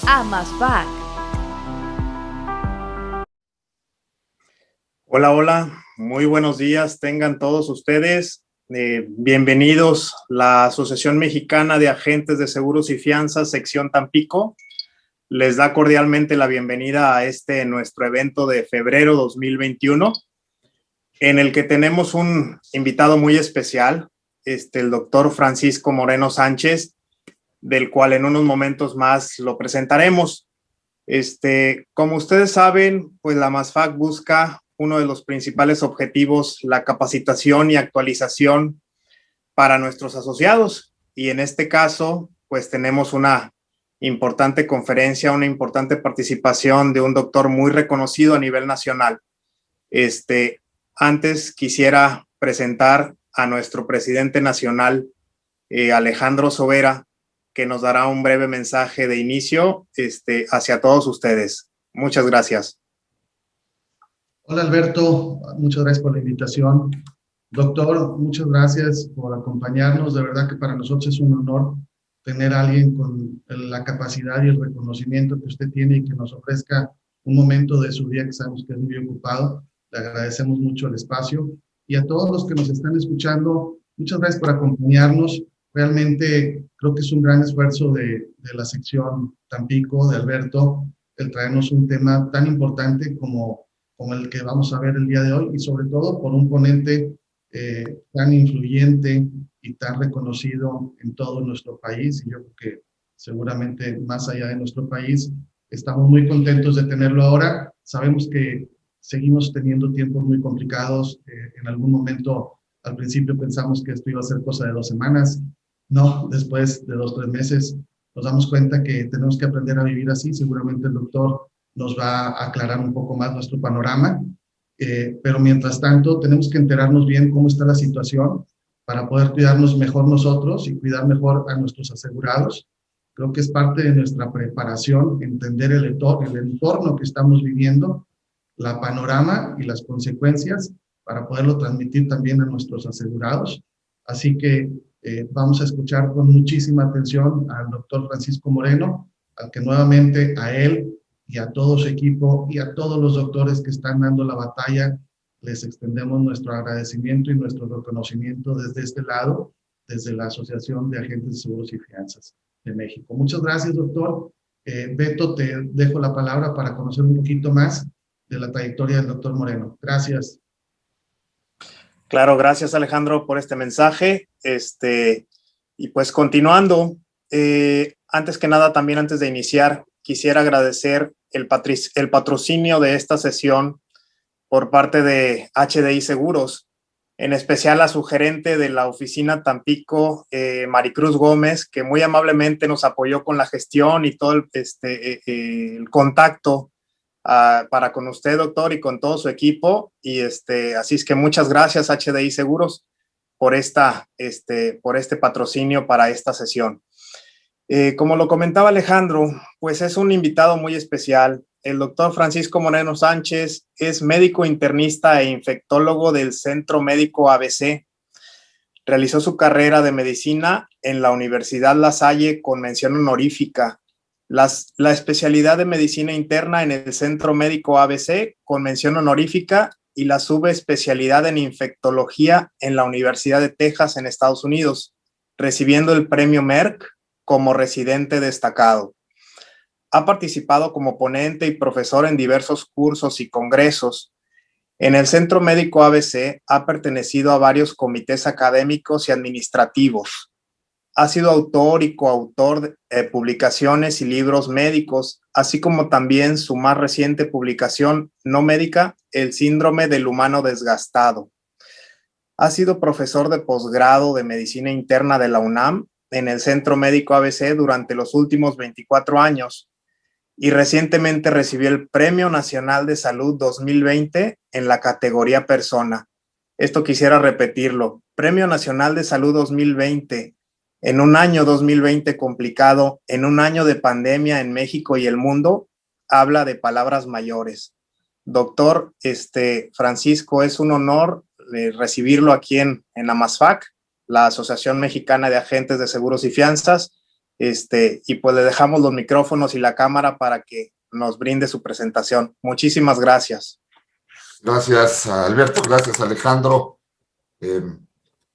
AMASFAC. Hola, hola, muy buenos días, tengan todos ustedes. Bienvenidos a la Asociación Mexicana de Agentes de Seguros y Fianzas, sección Tampico. Les da cordialmente la bienvenida a nuestro evento de febrero 2021, en el que tenemos un invitado muy especial, el doctor Francisco Moreno Sánchez, del cual en unos momentos más lo presentaremos. Como ustedes saben, pues la AMASFAC busca uno de los principales objetivos, la capacitación y actualización para nuestros asociados. Y en este caso, pues tenemos una importante conferencia, una importante participación de un doctor muy reconocido a nivel nacional. Antes quisiera presentar a nuestro presidente nacional, Alejandro Sobera, que nos dará un breve mensaje de inicio hacia todos ustedes. Muchas gracias. Hola Alberto, muchas gracias por la invitación. Doctor, muchas gracias por acompañarnos. De verdad que para nosotros es un honor tener a alguien con la capacidad y el reconocimiento que usted tiene y que nos ofrezca un momento de su día que sabemos que es muy ocupado. Le agradecemos mucho el espacio. Y a todos los que nos están escuchando, muchas gracias por acompañarnos. Realmente creo que es un gran esfuerzo de la sección Tampico, de Alberto, el traernos un tema tan importante como el que vamos a ver el día de hoy, y sobre todo por un ponente tan influyente y tan reconocido en todo nuestro país, y yo creo que seguramente más allá de nuestro país. Estamos muy contentos de tenerlo ahora. Sabemos que seguimos teniendo tiempos muy complicados. En algún momento, al principio pensamos que esto iba a ser cosa de 2 semanas. No, después de 2 o 3 meses nos damos cuenta que tenemos que aprender a vivir así. Seguramente el doctor nos va a aclarar un poco más nuestro panorama, pero mientras tanto tenemos que enterarnos bien cómo está la situación para poder cuidarnos mejor nosotros y cuidar mejor a nuestros asegurados. Creo que es parte de nuestra preparación entender el entorno que estamos viviendo, la panorama y las consecuencias para poderlo transmitir también a nuestros asegurados. Así que vamos a escuchar con muchísima atención al doctor Francisco Moreno, al que nuevamente a él y a todo su equipo y a todos los doctores que están dando la batalla, les extendemos nuestro agradecimiento y nuestro reconocimiento desde este lado, desde la Asociación de Agentes de Seguros y Fianzas de México. Muchas gracias, doctor. Beto, te dejo la palabra para conocer un poquito más de la trayectoria del doctor Moreno. Gracias. Claro, gracias Alejandro por este mensaje. Y pues continuando, antes que nada, también antes de iniciar, quisiera agradecer el patrocinio de esta sesión por parte de HDI Seguros, en especial a su gerente de la oficina Tampico, Maricruz Gómez, que muy amablemente nos apoyó con la gestión y todo el contacto para con usted, doctor, y con todo su equipo. Y así es que muchas gracias HDI Seguros por este patrocinio para esta sesión. Como lo comentaba Alejandro, pues es un invitado muy especial. El doctor Francisco Moreno Sánchez es médico internista e infectólogo del Centro Médico ABC. Realizó su carrera de medicina en la Universidad La Salle con mención honorífica. La especialidad de medicina interna en el Centro Médico ABC con mención honorífica, y la subespecialidad en infectología en la Universidad de Texas en Estados Unidos, recibiendo el premio Merck como residente destacado. Ha participado como ponente y profesor en diversos cursos y congresos. En el Centro Médico ABC ha pertenecido a varios comités académicos y administrativos. Ha sido autor y coautor de publicaciones y libros médicos, así como también su más reciente publicación no médica, El síndrome del humano desgastado. Ha sido profesor de posgrado de medicina interna de la UNAM en el Centro Médico ABC durante los últimos 24 años y recientemente recibió el Premio Nacional de Salud 2020 en la categoría persona. Esto quisiera repetirlo, Premio Nacional de Salud 2020, en un año 2020 complicado, en un año de pandemia en México y el mundo, habla de palabras mayores. Doctor Francisco, es un honor recibirlo aquí en AMASFAC, la Asociación Mexicana de Agentes de Seguros y Fianzas. Y pues le dejamos los micrófonos y la cámara para que nos brinde su presentación. Muchísimas gracias. Gracias, Alberto. Gracias, Alejandro.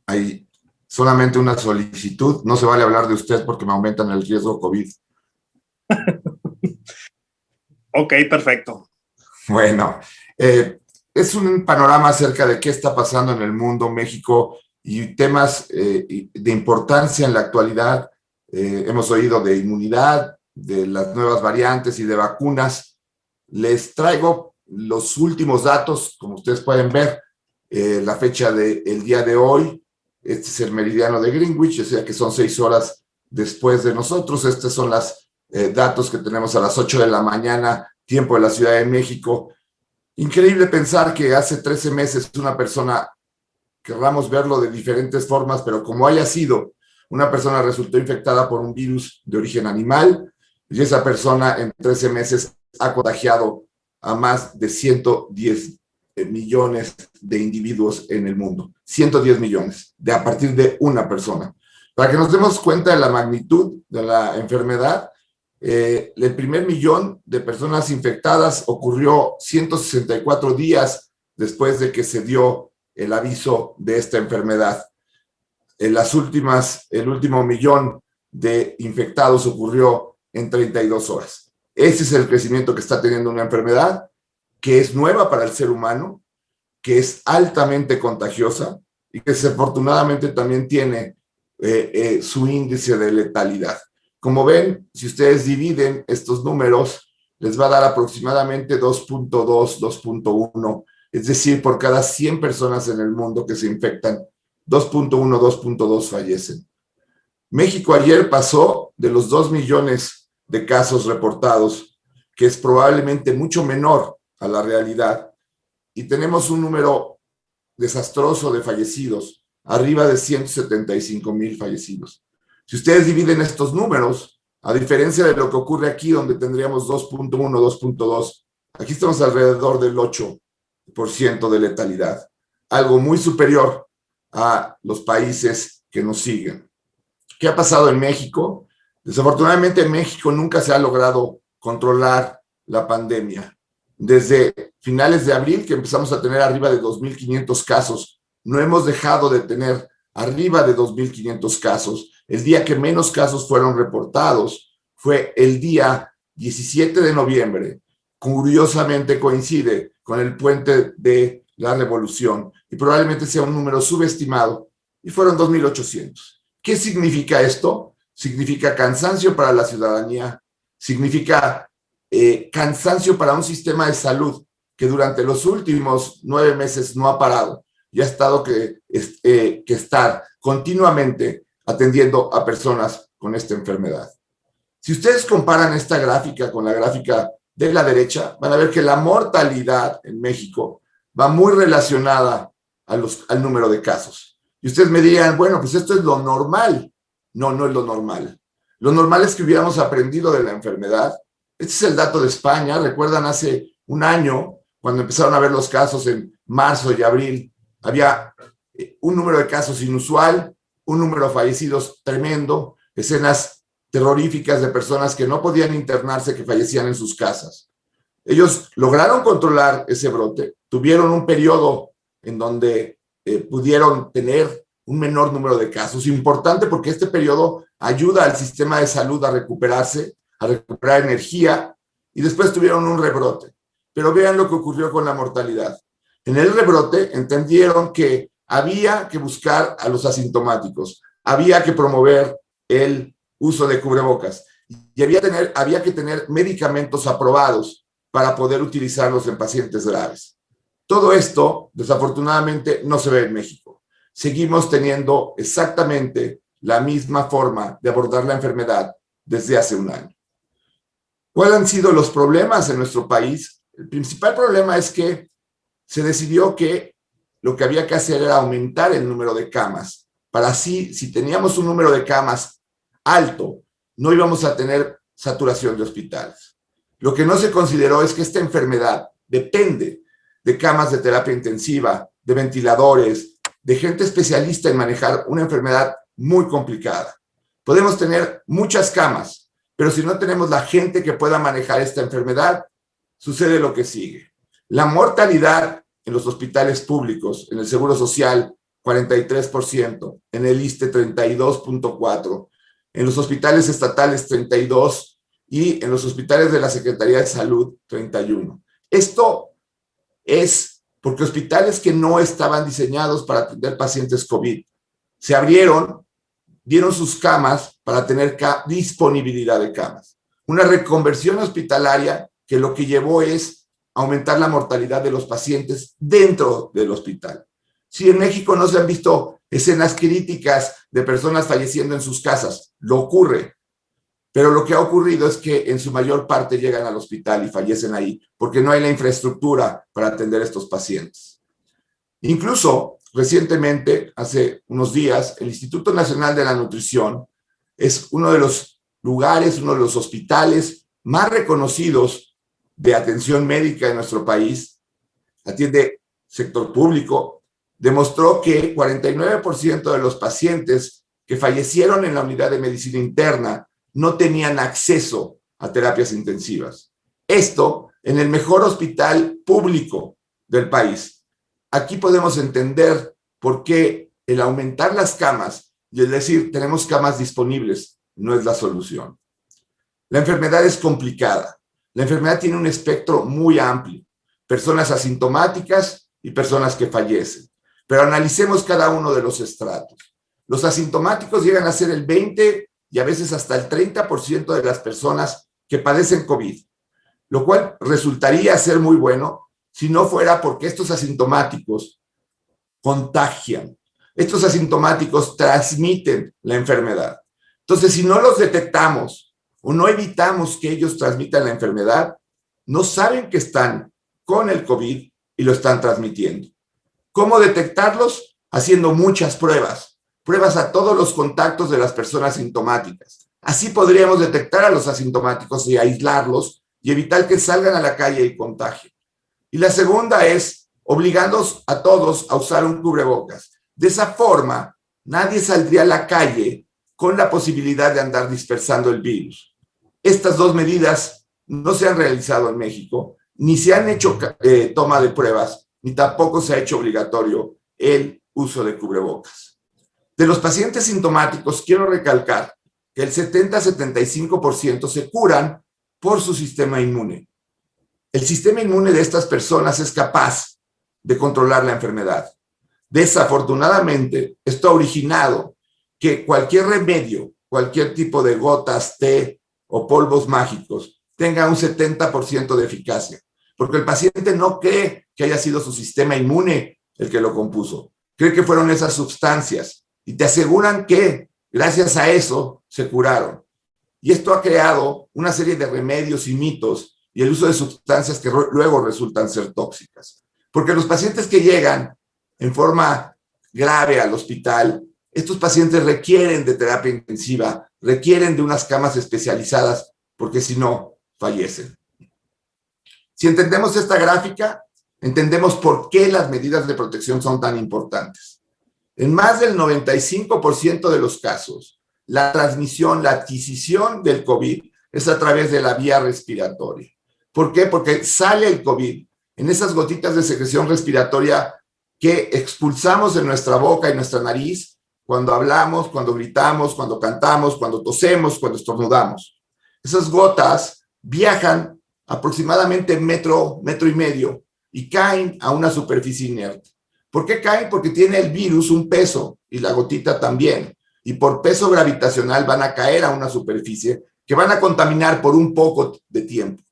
Hay solamente una solicitud. No se vale hablar de usted porque me aumentan el riesgo COVID. Ok, perfecto. Bueno, es un panorama acerca de qué está pasando en el mundo, México, y temas de importancia en la actualidad. Hemos oído de inmunidad, de las nuevas variantes y de vacunas. Les traigo los últimos datos, como ustedes pueden ver, la fecha del día de hoy. Este es el meridiano de Greenwich, o sea que son 6 horas después de nosotros. Estos son los datos que tenemos a las 8 de la mañana, tiempo de la Ciudad de México. Increíble pensar que hace 13 meses una persona, querramos verlo de diferentes formas, pero como haya sido, una persona resultó infectada por un virus de origen animal y esa persona en 13 meses ha contagiado a más de 110 millones de individuos en el mundo. 110 millones, a partir de una persona. Para que nos demos cuenta de la magnitud de la enfermedad, el primer millón de personas infectadas ocurrió 164 días después de que se dio el aviso de esta enfermedad. El último millón de infectados ocurrió en 32 horas. Ese es el crecimiento que está teniendo una enfermedad que es nueva para el ser humano, que es altamente contagiosa y que desafortunadamente también tiene su índice de letalidad. Como ven, si ustedes dividen estos números, les va a dar aproximadamente 2.2, 2.1, es decir, por cada 100 personas en el mundo que se infectan, 2.1, 2.2 fallecen. México ayer pasó de los 2 millones de casos reportados, que es probablemente mucho menor a la realidad, y tenemos un número desastroso de fallecidos, arriba de 175,000 fallecidos. Si ustedes dividen estos números, a diferencia de lo que ocurre aquí, donde tendríamos 2.1, 2.2, aquí estamos alrededor del 8% de letalidad, algo muy superior a los países que nos siguen. ¿Qué ha pasado en México? Desafortunadamente en México nunca se ha logrado controlar la pandemia. Desde finales de abril, que empezamos a tener arriba de 2,500 casos, no hemos dejado de tener arriba de 2,500 casos. El día que menos casos fueron reportados fue el día 17 de noviembre. Curiosamente coincide con el puente de la Revolución y probablemente sea un número subestimado y fueron 2,800. ¿Qué significa esto? Significa cansancio para la ciudadanía, significa cansancio para un sistema de salud que durante los últimos 9 meses no ha parado y ha estado que estar continuamente atendiendo a personas con esta enfermedad. Si ustedes comparan esta gráfica con la gráfica de la derecha, van a ver que la mortalidad en México va muy relacionada al número de casos. Y ustedes me dirían, bueno, pues esto es lo normal. No, no es lo normal. Lo normal es que hubiéramos aprendido de la enfermedad. Este es el dato de España. Recuerdan hace un año, cuando empezaron a ver los casos en marzo y abril, había un número de casos inusual, un número de fallecidos tremendo, escenas terroríficas de personas que no podían internarse, que fallecían en sus casas. Ellos lograron controlar ese brote, tuvieron un periodo en donde pudieron tener un menor número de casos, importante porque este periodo ayuda al sistema de salud a recuperarse, a recuperar energía, y después tuvieron un rebrote. Pero vean lo que ocurrió con la mortalidad. En el rebrote entendieron que había que buscar a los asintomáticos, había que promover el uso de cubrebocas y había que tener medicamentos aprobados para poder utilizarlos en pacientes graves. Todo esto, desafortunadamente, no se ve en México. Seguimos teniendo exactamente la misma forma de abordar la enfermedad desde hace un año. ¿Cuáles han sido los problemas en nuestro país? El principal problema es que se decidió que lo que había que hacer era aumentar el número de camas, para así, si teníamos un número de camas alto, no íbamos a tener saturación de hospitales. Lo que no se consideró es que esta enfermedad depende de camas de terapia intensiva, de ventiladores, de gente especialista en manejar una enfermedad muy complicada. Podemos tener muchas camas, pero si no tenemos la gente que pueda manejar esta enfermedad, sucede lo que sigue. La mortalidad en los hospitales públicos, en el Seguro Social, 43%, en el ISSSTE 32.4%, en los hospitales estatales 32% y en los hospitales de la Secretaría de Salud 31%. Esto es porque hospitales que no estaban diseñados para atender pacientes COVID se abrieron, dieron sus camas para tener disponibilidad de camas. Una reconversión hospitalaria que lo que llevó es aumentar la mortalidad de los pacientes dentro del hospital. Si en México no se han visto escenas críticas de personas falleciendo en sus casas, lo ocurre, pero lo que ha ocurrido es que en su mayor parte llegan al hospital y fallecen ahí porque no hay la infraestructura para atender a estos pacientes. Incluso, recientemente, hace unos días, el Instituto Nacional de la Nutrición es uno de los lugares, uno de los hospitales más reconocidos de atención médica en nuestro país, atiende sector público, demostró que 49% de los pacientes que fallecieron en la unidad de medicina interna no tenían acceso a terapias intensivas. Esto en el mejor hospital público del país. Aquí podemos entender por qué el aumentar las camas y el decir tenemos camas disponibles no es la solución. La enfermedad es complicada. La enfermedad tiene un espectro muy amplio. Personas asintomáticas y personas que fallecen. Pero analicemos cada uno de los estratos. Los asintomáticos llegan a ser el 20% y a veces hasta el 30% de las personas que padecen COVID, lo cual resultaría ser muy bueno si no fuera porque estos asintomáticos contagian. Estos asintomáticos transmiten la enfermedad. Entonces, si no los detectamos o no evitamos que ellos transmitan la enfermedad, no saben que están con el COVID y lo están transmitiendo. ¿Cómo detectarlos? Haciendo muchas pruebas a todos los contactos de las personas sintomáticas. Así podríamos detectar a los asintomáticos y aislarlos y evitar que salgan a la calle y contagien. Y la segunda es obligándonos a todos a usar un cubrebocas. De esa forma, nadie saldría a la calle con la posibilidad de andar dispersando el virus. Estas dos medidas no se han realizado en México, ni se han hecho toma de pruebas, ni tampoco se ha hecho obligatorio el uso de cubrebocas. De los pacientes sintomáticos, quiero recalcar que el 70-75% se curan por su sistema inmune. El sistema inmune de estas personas es capaz de controlar la enfermedad. Desafortunadamente, esto ha originado que cualquier remedio, cualquier tipo de gotas, té o polvos mágicos tenga un 70% de eficacia, porque el paciente no cree que haya sido su sistema inmune el que lo compuso, cree que fueron esas sustancias. Y te aseguran que, gracias a eso, se curaron. Y esto ha creado una serie de remedios y mitos y el uso de sustancias que luego resultan ser tóxicas. Porque los pacientes que llegan en forma grave al hospital, estos pacientes requieren de terapia intensiva, requieren de unas camas especializadas, porque si no, fallecen. Si entendemos esta gráfica, entendemos por qué las medidas de protección son tan importantes. En más del 95% de los casos, la transmisión, la adquisición del COVID es a través de la vía respiratoria. ¿Por qué? Porque sale el COVID en esas gotitas de secreción respiratoria que expulsamos en nuestra boca y nuestra nariz cuando hablamos, cuando gritamos, cuando cantamos, cuando tosemos, cuando estornudamos. Esas gotas viajan aproximadamente metro y medio y caen a una superficie inerte. ¿Por qué caen? Porque tiene el virus un peso y la gotita también. Y por peso gravitacional van a caer a una superficie que van a contaminar por un poco de tiempo.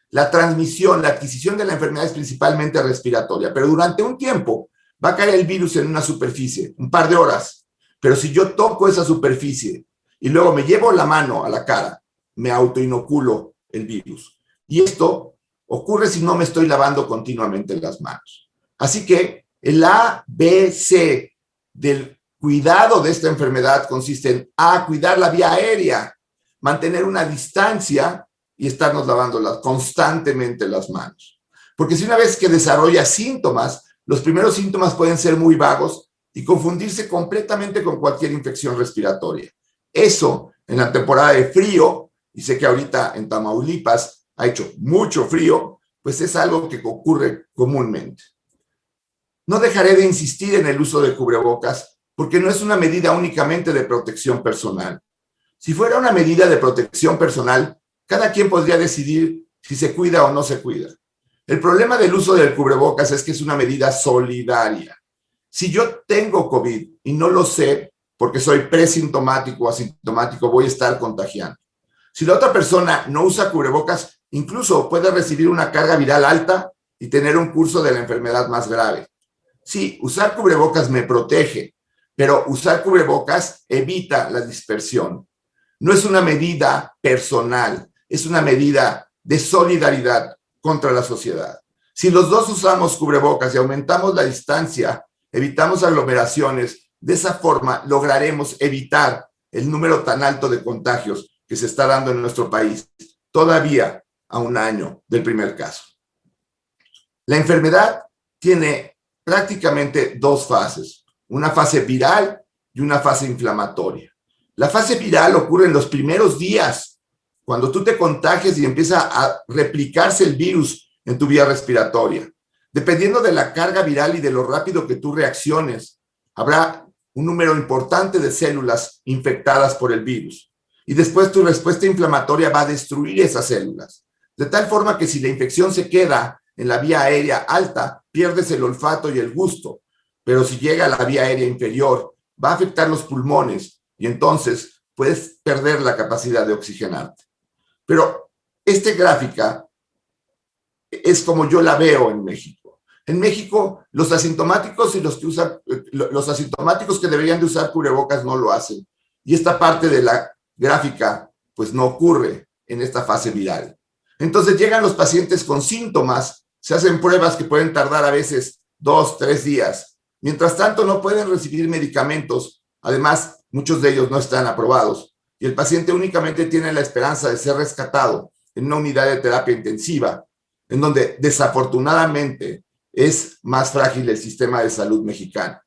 La transmisión, la adquisición de la enfermedad es principalmente respiratoria, pero durante un tiempo va a caer el virus en una superficie, un par de horas. Pero si yo toco esa superficie y luego me llevo la mano a la cara, me autoinoculo el virus. Y esto ocurre si no me estoy lavando continuamente las manos. Así que el ABC del cuidado de esta enfermedad consiste en A, cuidar la vía aérea, mantener una distancia y estarnos lavando constantemente las manos. Porque si una vez que desarrolla síntomas, los primeros síntomas pueden ser muy vagos y confundirse completamente con cualquier infección respiratoria. Eso en la temporada de frío, y sé que ahorita en Tamaulipas ha hecho mucho frío, pues es algo que ocurre comúnmente. No dejaré de insistir en el uso de cubrebocas porque no es una medida únicamente de protección personal. Si fuera una medida de protección personal, cada quien podría decidir si se cuida o no se cuida. El problema del uso del cubrebocas es que es una medida solidaria. Si yo tengo COVID y no lo sé porque soy presintomático o asintomático, voy a estar contagiando. Si la otra persona no usa cubrebocas, incluso puede recibir una carga viral alta y tener un curso de la enfermedad más grave. Sí, usar cubrebocas me protege, pero usar cubrebocas evita la dispersión. No es una medida personal, es una medida de solidaridad contra la sociedad. Si los dos usamos cubrebocas y aumentamos la distancia, evitamos aglomeraciones, de esa forma lograremos evitar el número tan alto de contagios que se está dando en nuestro país, todavía a un año del primer caso. La enfermedad tiene prácticamente dos fases, una fase viral y una fase inflamatoria. La fase viral ocurre en los primeros días, cuando tú te contagias y empieza a replicarse el virus en tu vía respiratoria. Dependiendo de la carga viral y de lo rápido que tú reacciones, habrá un número importante de células infectadas por el virus. Y después tu respuesta inflamatoria va a destruir esas células. De tal forma que si la infección se queda en la vía aérea alta, pierdes el olfato y el gusto. Pero si llega a la vía aérea inferior, va a afectar los pulmones y entonces puedes perder la capacidad de oxigenarte. Pero esta gráfica es como yo la veo en México. En México, los asintomáticos y los asintomáticos que deberían de usar cubrebocas no lo hacen. Y esta parte de la gráfica, pues no ocurre en esta fase viral. Entonces llegan los pacientes con síntomas, se hacen pruebas que pueden tardar a veces 2, 3 días. Mientras tanto, no pueden recibir medicamentos. Además, muchos de ellos no están aprobados. Y el paciente únicamente tiene la esperanza de ser rescatado en una unidad de terapia intensiva, en donde desafortunadamente es más frágil el sistema de salud mexicano.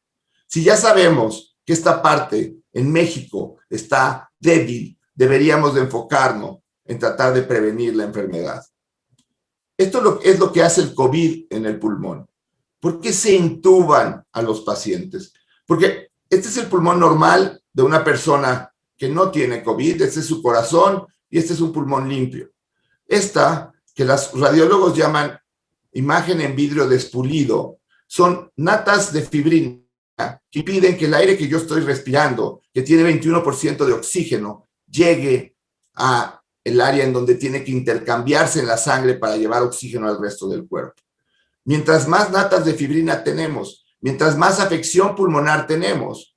Si ya sabemos que esta parte en México está débil, deberíamos de enfocarnos en tratar de prevenir la enfermedad. Esto es lo que hace el COVID en el pulmón. ¿Por qué se intuban a los pacientes? Porque este es el pulmón normal de una persona que no tiene COVID, este es su corazón y este es un pulmón limpio. Esta, que los radiólogos llaman imagen en vidrio despulido, son natas de fibrina que impiden que el aire que yo estoy respirando, que tiene 21% de oxígeno, llegue a el área en donde tiene que intercambiarse en la sangre para llevar oxígeno al resto del cuerpo. Mientras más natas de fibrina tenemos, mientras más afección pulmonar tenemos,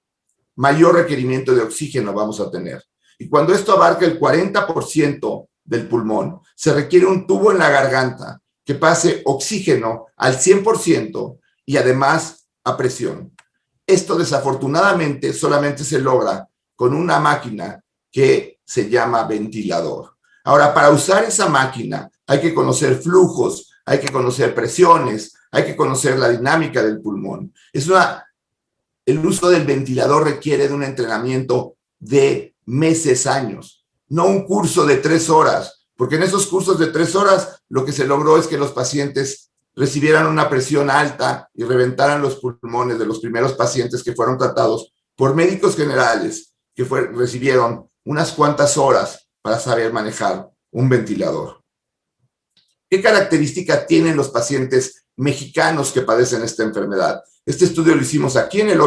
mayor requerimiento de oxígeno vamos a tener. Y cuando esto abarca el 40% del pulmón, se requiere un tubo en la garganta que pase oxígeno al 100% y además a presión. Esto desafortunadamente solamente se logra con una máquina que se llama ventilador. Ahora, para usar esa máquina hay que conocer flujos, hay que conocer presiones, hay que conocer la dinámica del pulmón. El uso del ventilador requiere de un entrenamiento de meses, años, no un curso de 3 horas, porque en esos cursos de 3 horas lo que se logró es que los pacientes recibieran una presión alta y reventaran los pulmones de los primeros pacientes que fueron tratados por médicos generales que recibieron unas cuantas horas para saber manejar un ventilador. ¿Qué característica tienen los pacientes mexicanos que padecen esta enfermedad? Este estudio lo hicimos aquí en el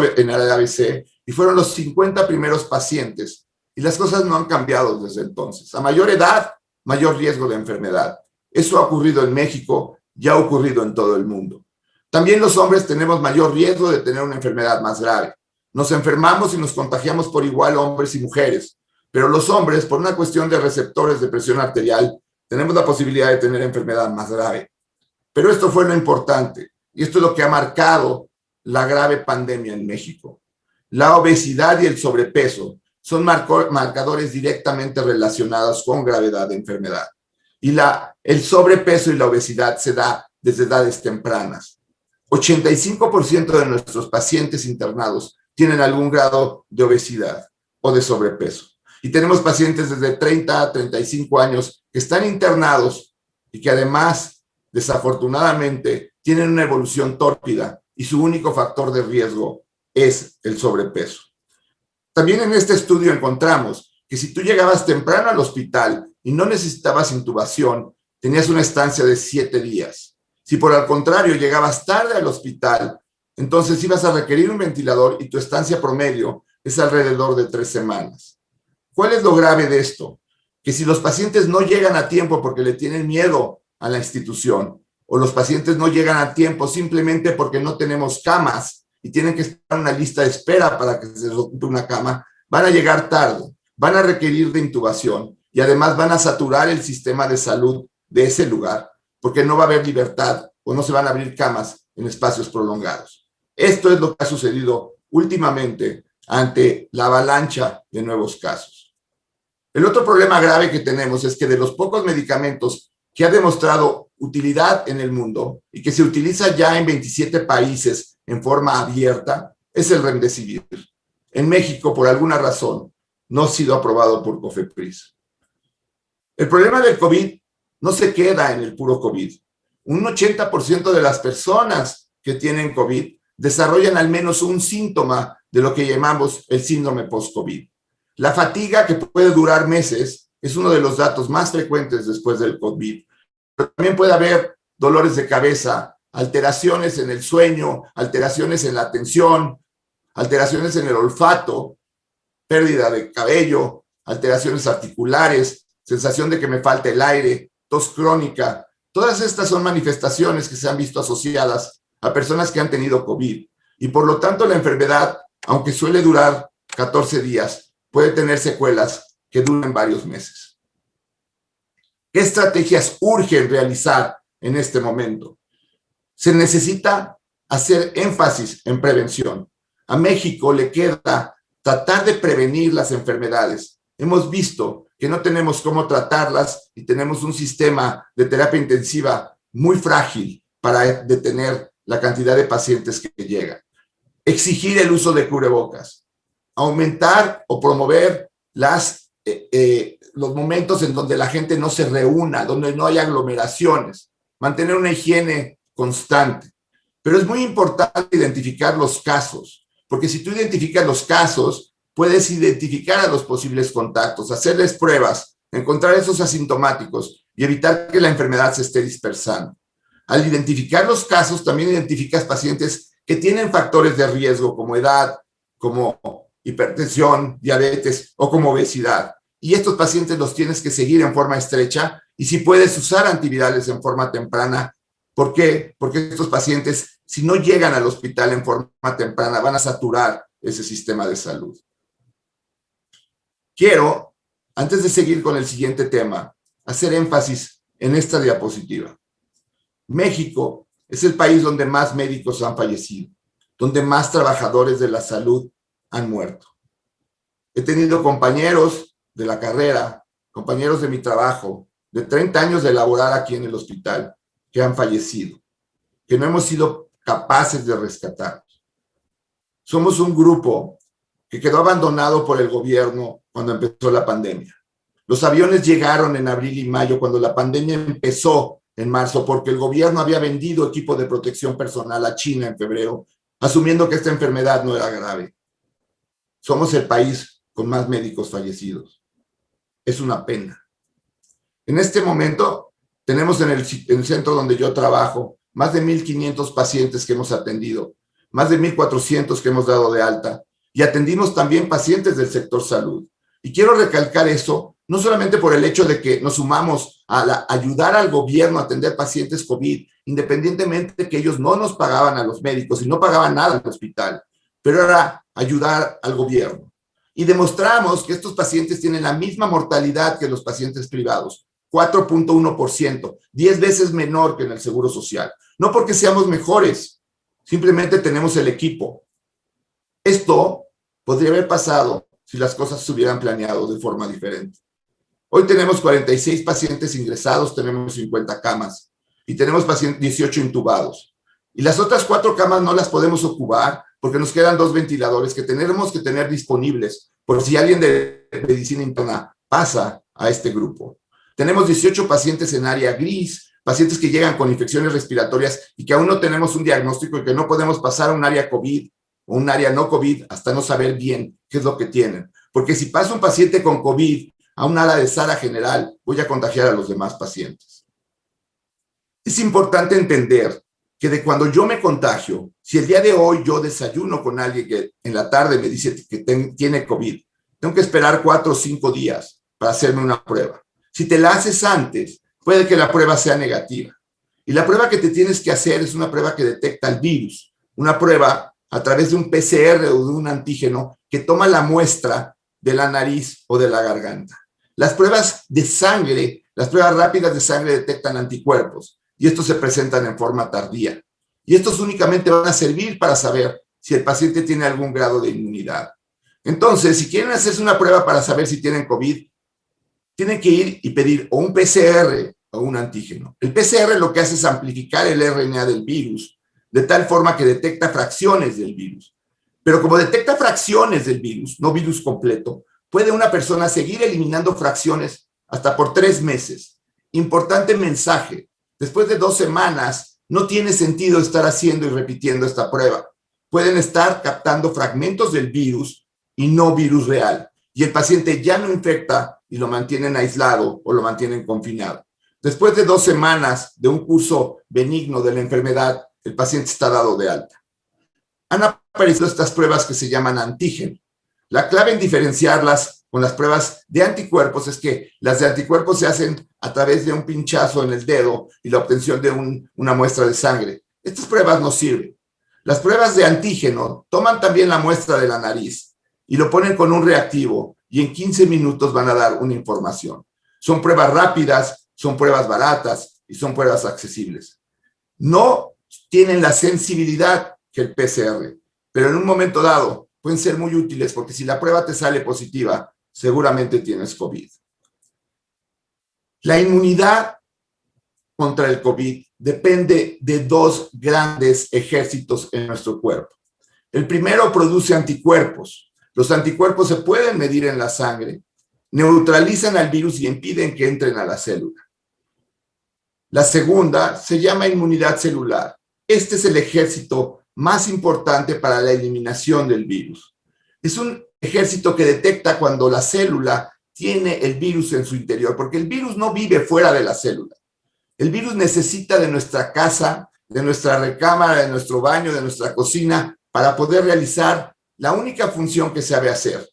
ABC y fueron los 50 primeros pacientes y las cosas no han cambiado desde entonces. A mayor edad, mayor riesgo de enfermedad. Eso ha ocurrido en México, ya ha ocurrido en todo el mundo. También los hombres tenemos mayor riesgo de tener una enfermedad más grave. Nos enfermamos y nos contagiamos por igual hombres y mujeres, pero los hombres, por una cuestión de receptores de presión arterial, tenemos la posibilidad de tener enfermedad más grave. Pero esto fue lo importante, y esto es lo que ha marcado la grave pandemia en México. La obesidad y el sobrepeso son marcadores directamente relacionados con gravedad de enfermedad. Y el sobrepeso y la obesidad se da desde edades tempranas. 85% de nuestros pacientes internados tienen algún grado de obesidad o de sobrepeso. Y tenemos pacientes desde 30 a 35 años que están internados y que además, desafortunadamente, tienen una evolución tórpida y su único factor de riesgo es el sobrepeso. También en este estudio encontramos que si tú llegabas temprano al hospital y no necesitabas intubación, tenías una estancia de 7 días. Si por el contrario llegabas tarde al hospital, entonces ibas a requerir un ventilador y tu estancia promedio es alrededor de 3 semanas. ¿Cuál es lo grave de esto? Que si los pacientes no llegan a tiempo porque le tienen miedo a la institución, o los pacientes no llegan a tiempo simplemente porque no tenemos camas y tienen que estar en una lista de espera para que se les ocupe una cama, van a llegar tarde, van a requerir de intubación y además van a saturar el sistema de salud de ese lugar porque no va a haber libertad o no se van a abrir camas en espacios prolongados. Esto es lo que ha sucedido últimamente ante la avalancha de nuevos casos. El otro problema grave que tenemos es que de los pocos medicamentos que ha demostrado utilidad en el mundo y que se utiliza ya en 27 países en forma abierta, es el Remdesivir. En México, por alguna razón, no ha sido aprobado por COFEPRIS. El problema del COVID no se queda en el puro COVID. Un 80% de las personas que tienen COVID desarrollan al menos un síntoma de lo que llamamos el síndrome post-COVID. La fatiga, que puede durar meses, es uno de los datos más frecuentes después del COVID. Pero también puede haber dolores de cabeza, alteraciones en el sueño, alteraciones en la atención, alteraciones en el olfato, pérdida de cabello, alteraciones articulares, sensación de que me falta el aire, tos crónica. Todas estas son manifestaciones que se han visto asociadas a personas que han tenido COVID. Y por lo tanto la enfermedad, aunque suele durar 14 días, puede tener secuelas que duran varios meses. ¿Qué estrategias urgen realizar en este momento? Se necesita hacer énfasis en prevención. A México le queda tratar de prevenir las enfermedades. Hemos visto que no tenemos cómo tratarlas y tenemos un sistema de terapia intensiva muy frágil para detener la cantidad de pacientes que llegan. Exigir el uso de cubrebocas. Aumentar o promover los momentos en donde la gente no se reúna, donde no hay aglomeraciones. Mantener una higiene constante. Pero es muy importante identificar los casos, porque si tú identificas los casos, puedes identificar a los posibles contactos, hacerles pruebas, encontrar esos asintomáticos y evitar que la enfermedad se esté dispersando. Al identificar los casos, también identificas pacientes que tienen factores de riesgo como edad, como hipertensión, diabetes o como obesidad. Y estos pacientes los tienes que seguir en forma estrecha y si puedes usar antivirales en forma temprana. ¿Por qué? Porque estos pacientes, si no llegan al hospital en forma temprana, van a saturar ese sistema de salud. Quiero, antes de seguir con el siguiente tema, hacer énfasis en esta diapositiva. México es el país donde más médicos han fallecido, donde más trabajadores de la salud han muerto. He tenido compañeros de la carrera, compañeros de mi trabajo, de 30 años de laborar aquí en el hospital, que han fallecido, que no hemos sido capaces de rescatar. Somos un grupo que quedó abandonado por el gobierno cuando empezó la pandemia. Los aviones llegaron en abril y mayo cuando la pandemia empezó en marzo, porque el gobierno había vendido equipo de protección personal a China en febrero, asumiendo que esta enfermedad no era grave. Somos el país con más médicos fallecidos. Es una pena. En este momento tenemos en el centro donde yo trabajo más de 1,500 pacientes que hemos atendido, más de 1,400 que hemos dado de alta, y atendimos también pacientes del sector salud. Y quiero recalcar eso, no solamente por el hecho de que nos sumamos a ayudar al gobierno a atender pacientes COVID, independientemente de que ellos no nos pagaban a los médicos y no pagaban nada al hospital, pero era ayudar al gobierno. Y demostramos que estos pacientes tienen la misma mortalidad que los pacientes privados, 4.1%, 10 veces menor que en el Seguro Social. No porque seamos mejores, simplemente tenemos el equipo. Esto podría haber pasado si las cosas se hubieran planeado de forma diferente. Hoy tenemos 46 pacientes ingresados, tenemos 50 camas y tenemos 18 intubados. Y las otras 4 camas no las podemos ocupar porque nos quedan 2 ventiladores que tenemos que tener disponibles por si alguien de medicina interna pasa a este grupo. Tenemos 18 pacientes en área gris, pacientes que llegan con infecciones respiratorias y que aún no tenemos un diagnóstico y que no podemos pasar a un área COVID o un área no COVID hasta no saber bien qué es lo que tienen. Porque si pasa un paciente con COVID a un área de sala general, voy a contagiar a los demás pacientes. Es importante entender que de cuando yo me contagio, si el día de hoy yo desayuno con alguien que en la tarde me dice que tiene COVID, tengo que esperar 4 o 5 días para hacerme una prueba. Si te la haces antes, puede que la prueba sea negativa. Y la prueba que te tienes que hacer es una prueba que detecta el virus, una prueba a través de un PCR o de un antígeno que toma la muestra de la nariz o de la garganta. Las pruebas de sangre, las pruebas rápidas de sangre detectan anticuerpos y estos se presentan en forma tardía. Y estos únicamente van a servir para saber si el paciente tiene algún grado de inmunidad. Entonces, si quieren hacerse una prueba para saber si tienen COVID, tienen que ir y pedir o un PCR o un antígeno. El PCR lo que hace es amplificar el RNA del virus, de tal forma que detecta fracciones del virus. Pero como detecta fracciones del virus, no virus completo, puede una persona seguir eliminando fracciones hasta por 3 meses. Importante mensaje, después de 2 semanas, no tiene sentido estar haciendo y repitiendo esta prueba. Pueden estar captando fragmentos del virus y no virus real. Y el paciente ya no infecta y lo mantienen aislado o lo mantienen confinado. Después de 2 semanas de un curso benigno de la enfermedad, el paciente está dado de alta. Han aparecido estas pruebas que se llaman antígeno. La clave en diferenciarlas con las pruebas de anticuerpos es que las de anticuerpos se hacen a través de un pinchazo en el dedo y la obtención de una muestra de sangre. Estas pruebas no sirven. Las pruebas de antígeno toman también la muestra de la nariz y lo ponen con un reactivo y en 15 minutos van a dar una información. Son pruebas rápidas, son pruebas baratas y son pruebas accesibles. No tienen la sensibilidad que el PCR, pero en un momento dado pueden ser muy útiles porque si la prueba te sale positiva, seguramente tienes COVID. La inmunidad contra el COVID depende de 2 grandes ejércitos en nuestro cuerpo. El primero produce anticuerpos. Los anticuerpos se pueden medir en la sangre, neutralizan al virus y impiden que entren a la célula. La segunda se llama inmunidad celular. Este es el ejército más importante para la eliminación del virus. Es un ejército que detecta cuando la célula tiene el virus en su interior, porque el virus no vive fuera de la célula. El virus necesita de nuestra casa, de nuestra recámara, de nuestro baño, de nuestra cocina, para poder realizar la única función que sabe hacer,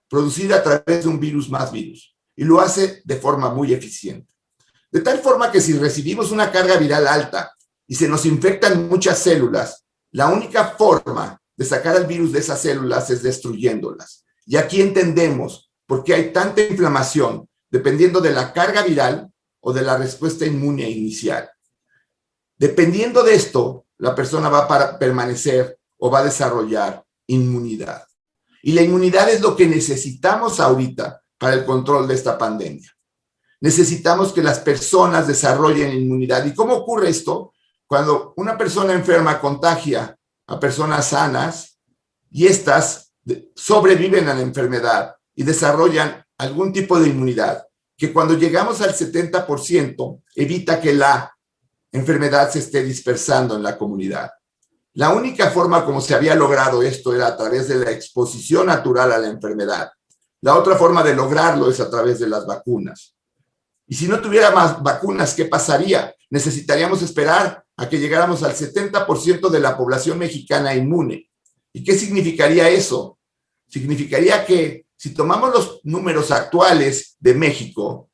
producir a través de un virus más virus, y lo hace de forma muy eficiente. De tal forma que si recibimos una carga viral alta y se nos infectan muchas células, la única forma de sacar al virus de esas células es destruyéndolas. Y aquí entendemos por qué hay tanta inflamación dependiendo de la carga viral o de la respuesta inmune inicial. Dependiendo de esto, la persona va a permanecer o va a desarrollar inmunidad. Y la inmunidad es lo que necesitamos ahorita para el control de esta pandemia. Necesitamos que las personas desarrollen inmunidad. ¿Y cómo ocurre esto? Cuando una persona enferma contagia a personas sanas y estas sobreviven a la enfermedad y desarrollan algún tipo de inmunidad, que cuando llegamos al 70% evita que la enfermedad se esté dispersando en la comunidad. La única forma como se había logrado esto era a través de la exposición natural a la enfermedad. La otra forma de lograrlo es a través de las vacunas. Y si no tuviera más vacunas, ¿qué pasaría? Necesitaríamos esperar a que llegáramos al 70% de la población mexicana inmune. ¿Y qué significaría eso? Significaría que si tomamos los números actuales de México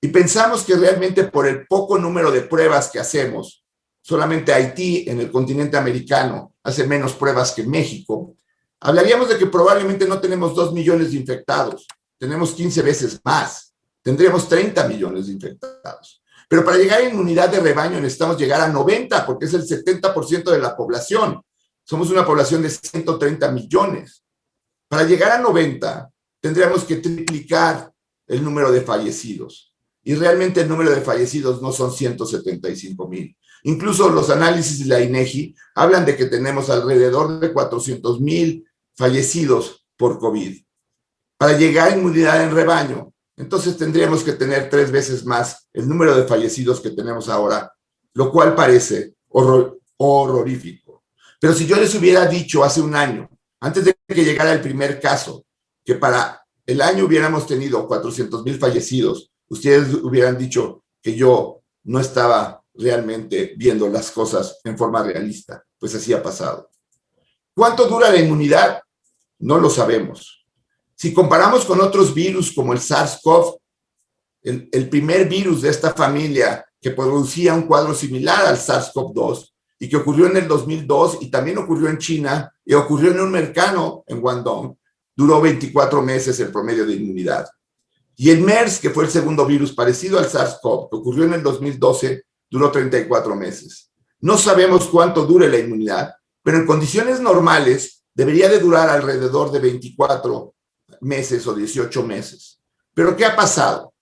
y pensamos que realmente por el poco número de pruebas que hacemos, solamente Haití en el continente americano hace menos pruebas que México, hablaríamos de que probablemente no tenemos 2 millones de infectados, tenemos 15 veces más. Tendríamos 30 millones de infectados. Pero para llegar a inmunidad de rebaño necesitamos llegar a 90, porque es el 70% de la población. Somos una población de 130 millones. Para llegar a 90, tendríamos que triplicar el número de fallecidos. Y realmente el número de fallecidos no son 175,000. Incluso los análisis de la INEGI hablan de que tenemos alrededor de 400,000 fallecidos por COVID. para llegar a inmunidad en rebaño, entonces tendríamos que tener 3 veces más el número de fallecidos que tenemos ahora, lo cual parece horrorífico. Pero si yo les hubiera dicho hace un año, antes de que llegara el primer caso, que para el año hubiéramos tenido 400,000 fallecidos, ustedes hubieran dicho que yo no estaba realmente viendo las cosas en forma realista. Pues así ha pasado. ¿Cuánto dura la inmunidad? No lo sabemos. Si comparamos con otros virus como el SARS-CoV, el primer virus de esta familia que producía un cuadro similar al SARS-CoV-2 y que ocurrió en el 2002 y también ocurrió en China y ocurrió en un mercado en Guangdong, duró 24 meses el promedio de inmunidad. Y el MERS, que fue el segundo virus parecido al SARS-CoV, que ocurrió en el 2012, duró 34 meses. No sabemos cuánto dure la inmunidad, pero en condiciones normales debería de durar alrededor de 24 meses o 18 meses. ¿Pero qué ha pasado?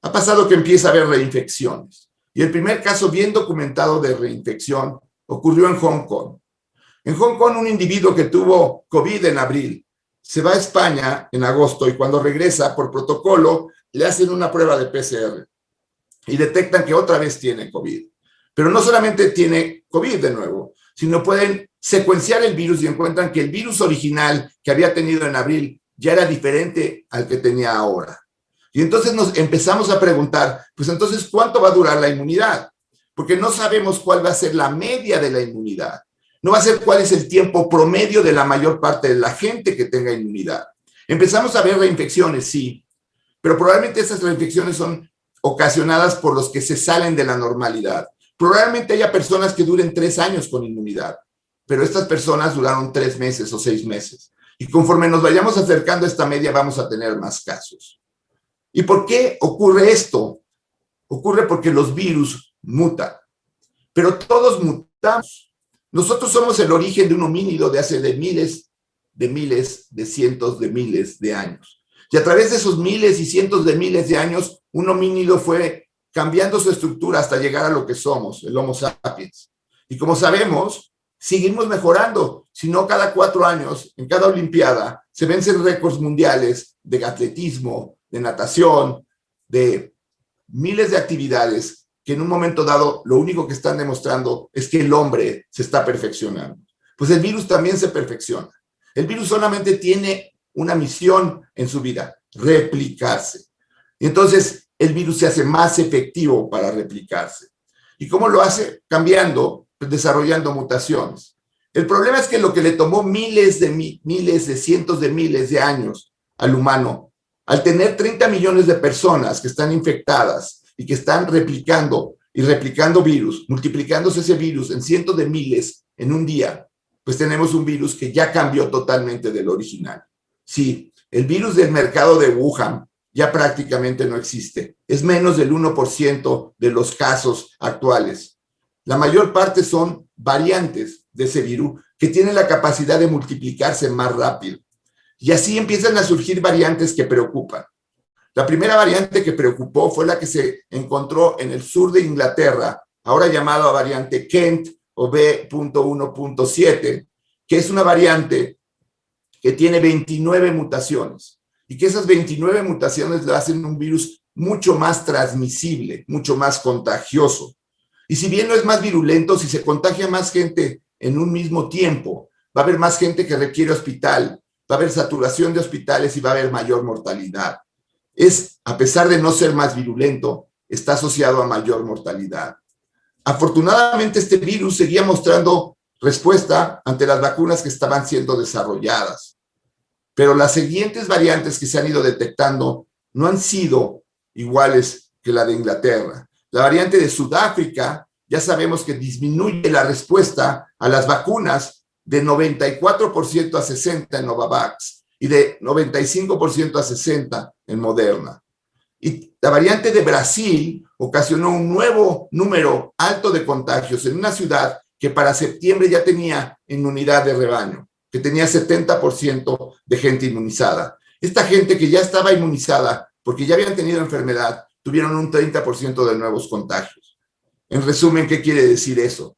Ha pasado que empieza a haber reinfecciones. Y el primer caso bien documentado de reinfección ocurrió en Hong Kong. En Hong Kong, un individuo que tuvo COVID en abril se va a España en agosto y cuando regresa, por protocolo, le hacen una prueba de PCR y detectan que otra vez tiene COVID. Pero no solamente tiene COVID de nuevo, sino pueden secuenciar el virus y encuentran que el virus original que había tenido en abril ya era diferente al que tenía ahora. Y entonces nos empezamos a preguntar, pues entonces, ¿cuánto va a durar la inmunidad? Porque no sabemos cuál va a ser la media de la inmunidad. No va a ser cuál es el tiempo promedio de la mayor parte de la gente que tenga inmunidad. Empezamos a ver reinfecciones, sí, pero probablemente esas reinfecciones son ocasionadas por los que se salen de la normalidad. Probablemente haya personas que duren 3 años con inmunidad, pero estas personas duraron 3 meses o 6 meses. Y conforme nos vayamos acercando a esta media, vamos a tener más casos. ¿Y por qué ocurre esto? Ocurre porque los virus mutan, pero todos mutamos. Nosotros somos el origen de un homínido de hace miles, de cientos de miles de años. Y a través de esos miles y cientos de miles de años, un homínido fue cambiando su estructura hasta llegar a lo que somos, el Homo sapiens. Y como sabemos, seguimos mejorando. Si no, cada 4 años, en cada Olimpiada, se vencen récords mundiales de atletismo, de natación, de miles de actividades que en un momento dado lo único que están demostrando es que el hombre se está perfeccionando. Pues el virus también se perfecciona. El virus solamente tiene una misión en su vida, replicarse. Y entonces el virus se hace más efectivo para replicarse. ¿Y cómo lo hace? Cambiando, desarrollando mutaciones. El problema es que lo que le tomó miles de cientos de miles de años al humano, al tener 30 millones de personas que están infectadas y que están replicando y replicando virus, multiplicándose ese virus en cientos de miles en un día, pues tenemos un virus que ya cambió totalmente del original. Sí, el virus del mercado de Wuhan ya prácticamente no existe. Es menos del 1% de los casos actuales. La mayor parte son variantes de ese virus que tienen la capacidad de multiplicarse más rápido. Y así empiezan a surgir variantes que preocupan. La primera variante que preocupó fue la que se encontró en el sur de Inglaterra, ahora llamada variante Kent o B.1.7, que es una variante que tiene 29 mutaciones y que esas 29 mutaciones le hacen un virus mucho más transmisible, mucho más contagioso. Y si bien no es más virulento, si se contagia más gente en un mismo tiempo, va a haber más gente que requiere hospital, va a haber saturación de hospitales y va a haber mayor mortalidad. A pesar de no ser más virulento, está asociado a mayor mortalidad. Afortunadamente, este virus seguía mostrando respuesta ante las vacunas que estaban siendo desarrolladas. Pero las siguientes variantes que se han ido detectando no han sido iguales que la de Inglaterra. La variante de Sudáfrica, ya sabemos que disminuye la respuesta a las vacunas de 94% a 60% en Novavax y de 95% a 60% en Moderna. Y la variante de Brasil ocasionó un nuevo número alto de contagios en una ciudad que para septiembre ya tenía inmunidad de rebaño, que tenía 70% de gente inmunizada. Esta gente que ya estaba inmunizada porque ya habían tenido enfermedad, tuvieron un 30% de nuevos contagios. En resumen, ¿qué quiere decir eso?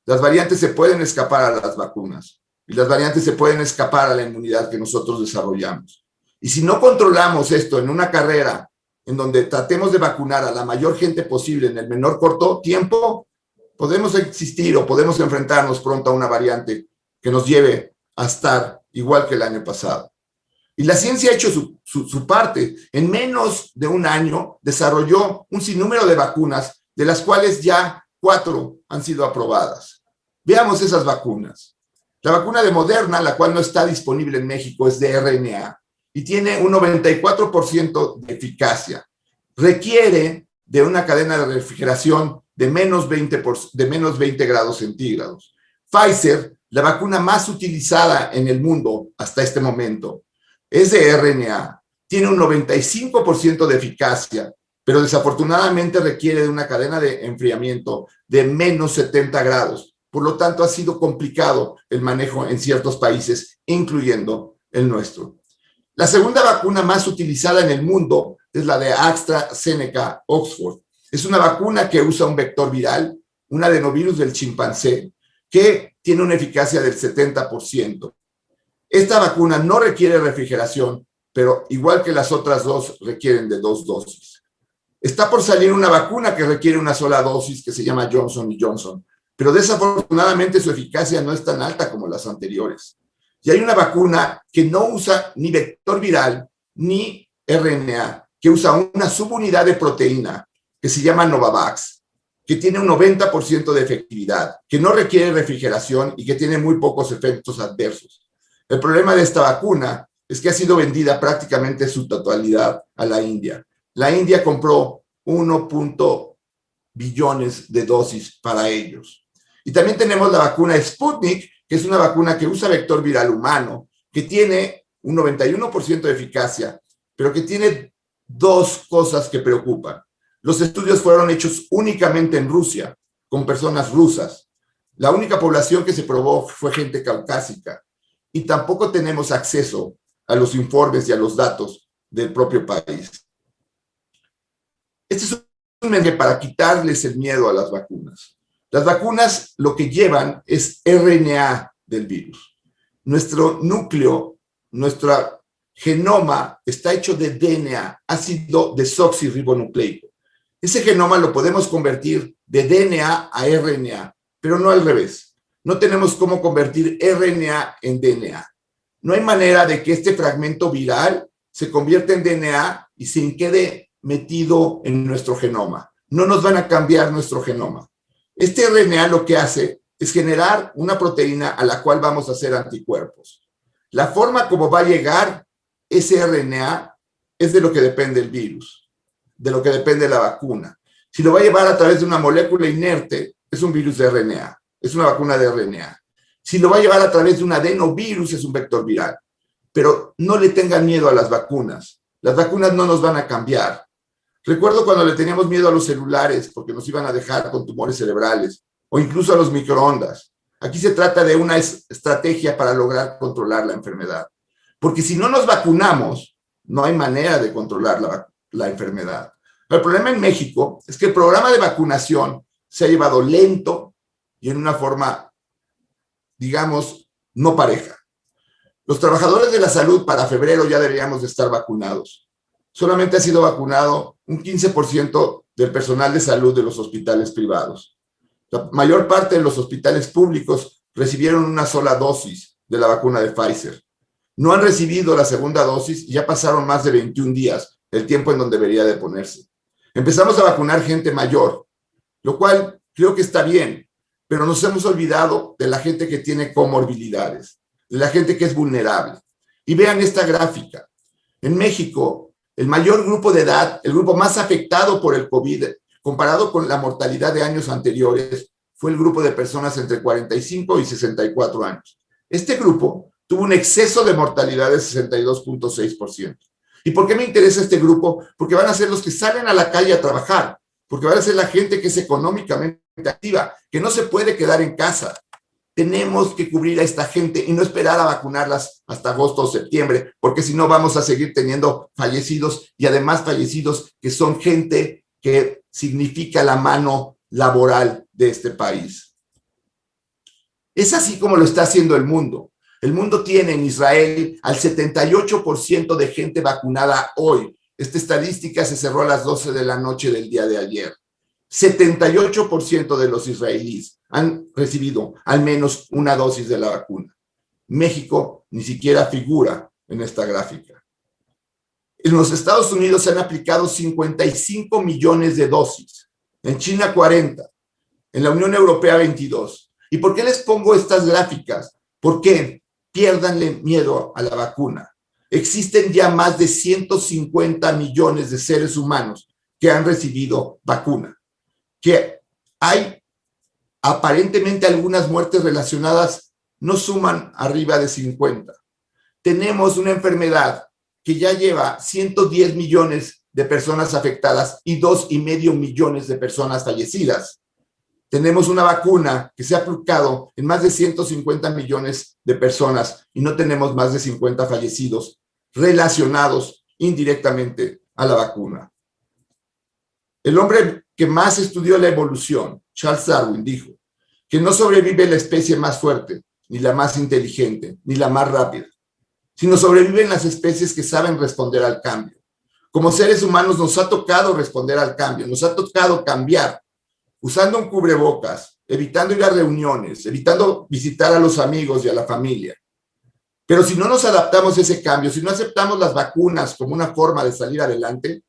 Las variantes se pueden escapar a las vacunas y las variantes se pueden escapar a la inmunidad que nosotros desarrollamos. Y si no controlamos esto en una carrera en donde tratemos de vacunar a la mayor gente posible en el menor corto tiempo, podemos existir o podemos enfrentarnos pronto a una variante que nos lleve a estar igual que el año pasado. Y la ciencia ha hecho su parte. En menos de un año desarrolló un sinnúmero de vacunas, de las cuales ya 4 han sido aprobadas. Veamos esas vacunas. La vacuna de Moderna, la cual no está disponible en México, es de RNA y tiene un 94% de eficacia. Requiere de una cadena de refrigeración de menos 20 grados centígrados. Pfizer, la vacuna más utilizada en el mundo hasta este momento, es de RNA, tiene un 95% de eficacia, pero desafortunadamente requiere de una cadena de enfriamiento de menos 70 grados. Por lo tanto, ha sido complicado el manejo en ciertos países, incluyendo el nuestro. La segunda vacuna más utilizada en el mundo es la de AstraZeneca Oxford. Es una vacuna que usa un vector viral, un adenovirus del chimpancé, que tiene una eficacia del 70%. Esta vacuna no requiere refrigeración, pero igual que las otras dos, requieren de 2 dosis. Está por salir una vacuna que requiere una sola dosis, que se llama Johnson & Johnson, pero desafortunadamente su eficacia no es tan alta como las anteriores. Y hay una vacuna que no usa ni vector viral ni RNA, que usa una subunidad de proteína que se llama Novavax, que tiene un 90% de efectividad, que no requiere refrigeración y que tiene muy pocos efectos adversos. El problema de esta vacuna es que ha sido vendida prácticamente en su totalidad a la India. La India compró 1 billones de dosis para ellos. Y también tenemos la vacuna Sputnik, que es una vacuna que usa vector viral humano, que tiene un 91% de eficacia, pero que tiene 2 cosas que preocupan. Los estudios fueron hechos únicamente en Rusia, con personas rusas. La única población que se probó fue gente caucásica. Y tampoco tenemos acceso a los informes y a los datos del propio país. Este es un mensaje para quitarles el miedo a las vacunas. Las vacunas lo que llevan es RNA del virus. Nuestro núcleo, nuestro genoma está hecho de DNA, ácido desoxirribonucleico. Ese genoma lo podemos convertir de DNA a RNA, pero no al revés. No tenemos cómo convertir RNA en DNA. No hay manera de que este fragmento viral se convierta en DNA y se quede metido en nuestro genoma. No nos van a cambiar nuestro genoma. Este RNA lo que hace es generar una proteína a la cual vamos a hacer anticuerpos. La forma como va a llegar ese RNA es de lo que depende el virus, de lo que depende la vacuna. Si lo va a llevar a través de una molécula inerte, es un virus de RNA, es una vacuna de RNA. Si lo va a llevar a través de un adenovirus, es un vector viral. Pero no le tengan miedo a las vacunas. Las vacunas no nos van a cambiar. Recuerdo cuando le teníamos miedo a los celulares porque nos iban a dejar con tumores cerebrales o incluso a los microondas. Aquí se trata de una estrategia para lograr controlar la enfermedad. Porque si no nos vacunamos, no hay manera de controlar la enfermedad. El problema en México es que el programa de vacunación se ha llevado lento y en una forma, digamos, no pareja. Los trabajadores de la salud para febrero ya deberíamos de estar vacunados. Solamente ha sido vacunado un 15% del personal de salud de los hospitales privados. La mayor parte de los hospitales públicos recibieron una sola dosis de la vacuna de Pfizer. No han recibido la segunda dosis y ya pasaron más de 21 días, el tiempo en donde debería de ponerse. Empezamos a vacunar gente mayor, lo cual creo que está bien, pero nos hemos olvidado de la gente que tiene comorbilidades, de la gente que es vulnerable. Y vean esta gráfica. En México, el mayor grupo de edad, el grupo más afectado por el COVID, comparado con la mortalidad de años anteriores, fue el grupo de personas entre 45 y 64 años. Este grupo tuvo un exceso de mortalidad de 62.6%. ¿Y por qué me interesa este grupo? Porque van a ser los que salen a la calle a trabajar, porque van a ser la gente que es económicamente activa, que no se puede quedar en casa. Tenemos que cubrir a esta gente y no esperar a vacunarlas hasta agosto o septiembre, porque si no vamos a seguir teniendo fallecidos y además fallecidos que son gente que significa la mano laboral de este país. Es así como lo está haciendo el mundo. El mundo tiene en Israel al 78% de gente vacunada hoy. Esta estadística se cerró a las 12 de la noche del día de ayer. 78% de los israelíes han recibido al menos una dosis de la vacuna. México ni siquiera figura en esta gráfica. En los Estados Unidos se han aplicado 55 millones de dosis, en China 40, en la Unión Europea 22. ¿Y por qué les pongo estas gráficas? Porque piérdanle miedo a la vacuna. Existen ya más de 150 millones de seres humanos que han recibido vacuna, que hay aparentemente algunas muertes relacionadas no suman arriba de 50. Tenemos una enfermedad que ya lleva 110 millones de personas afectadas y 2,5 millones de personas fallecidas. Tenemos una vacuna que se ha aplicado en más de 150 millones de personas y no tenemos más de 50 fallecidos relacionados indirectamente a la vacuna. El hombre que más estudió la evolución, Charles Darwin, dijo que no sobrevive la especie más fuerte, ni la más inteligente, ni la más rápida, sino sobreviven las especies que saben responder al cambio. Como seres humanos nos ha tocado responder al cambio, nos ha tocado cambiar, usando un cubrebocas, evitando ir a reuniones, evitando visitar a los amigos y a la familia. Pero si no nos adaptamos a ese cambio, si no aceptamos las vacunas como una forma de salir adelante,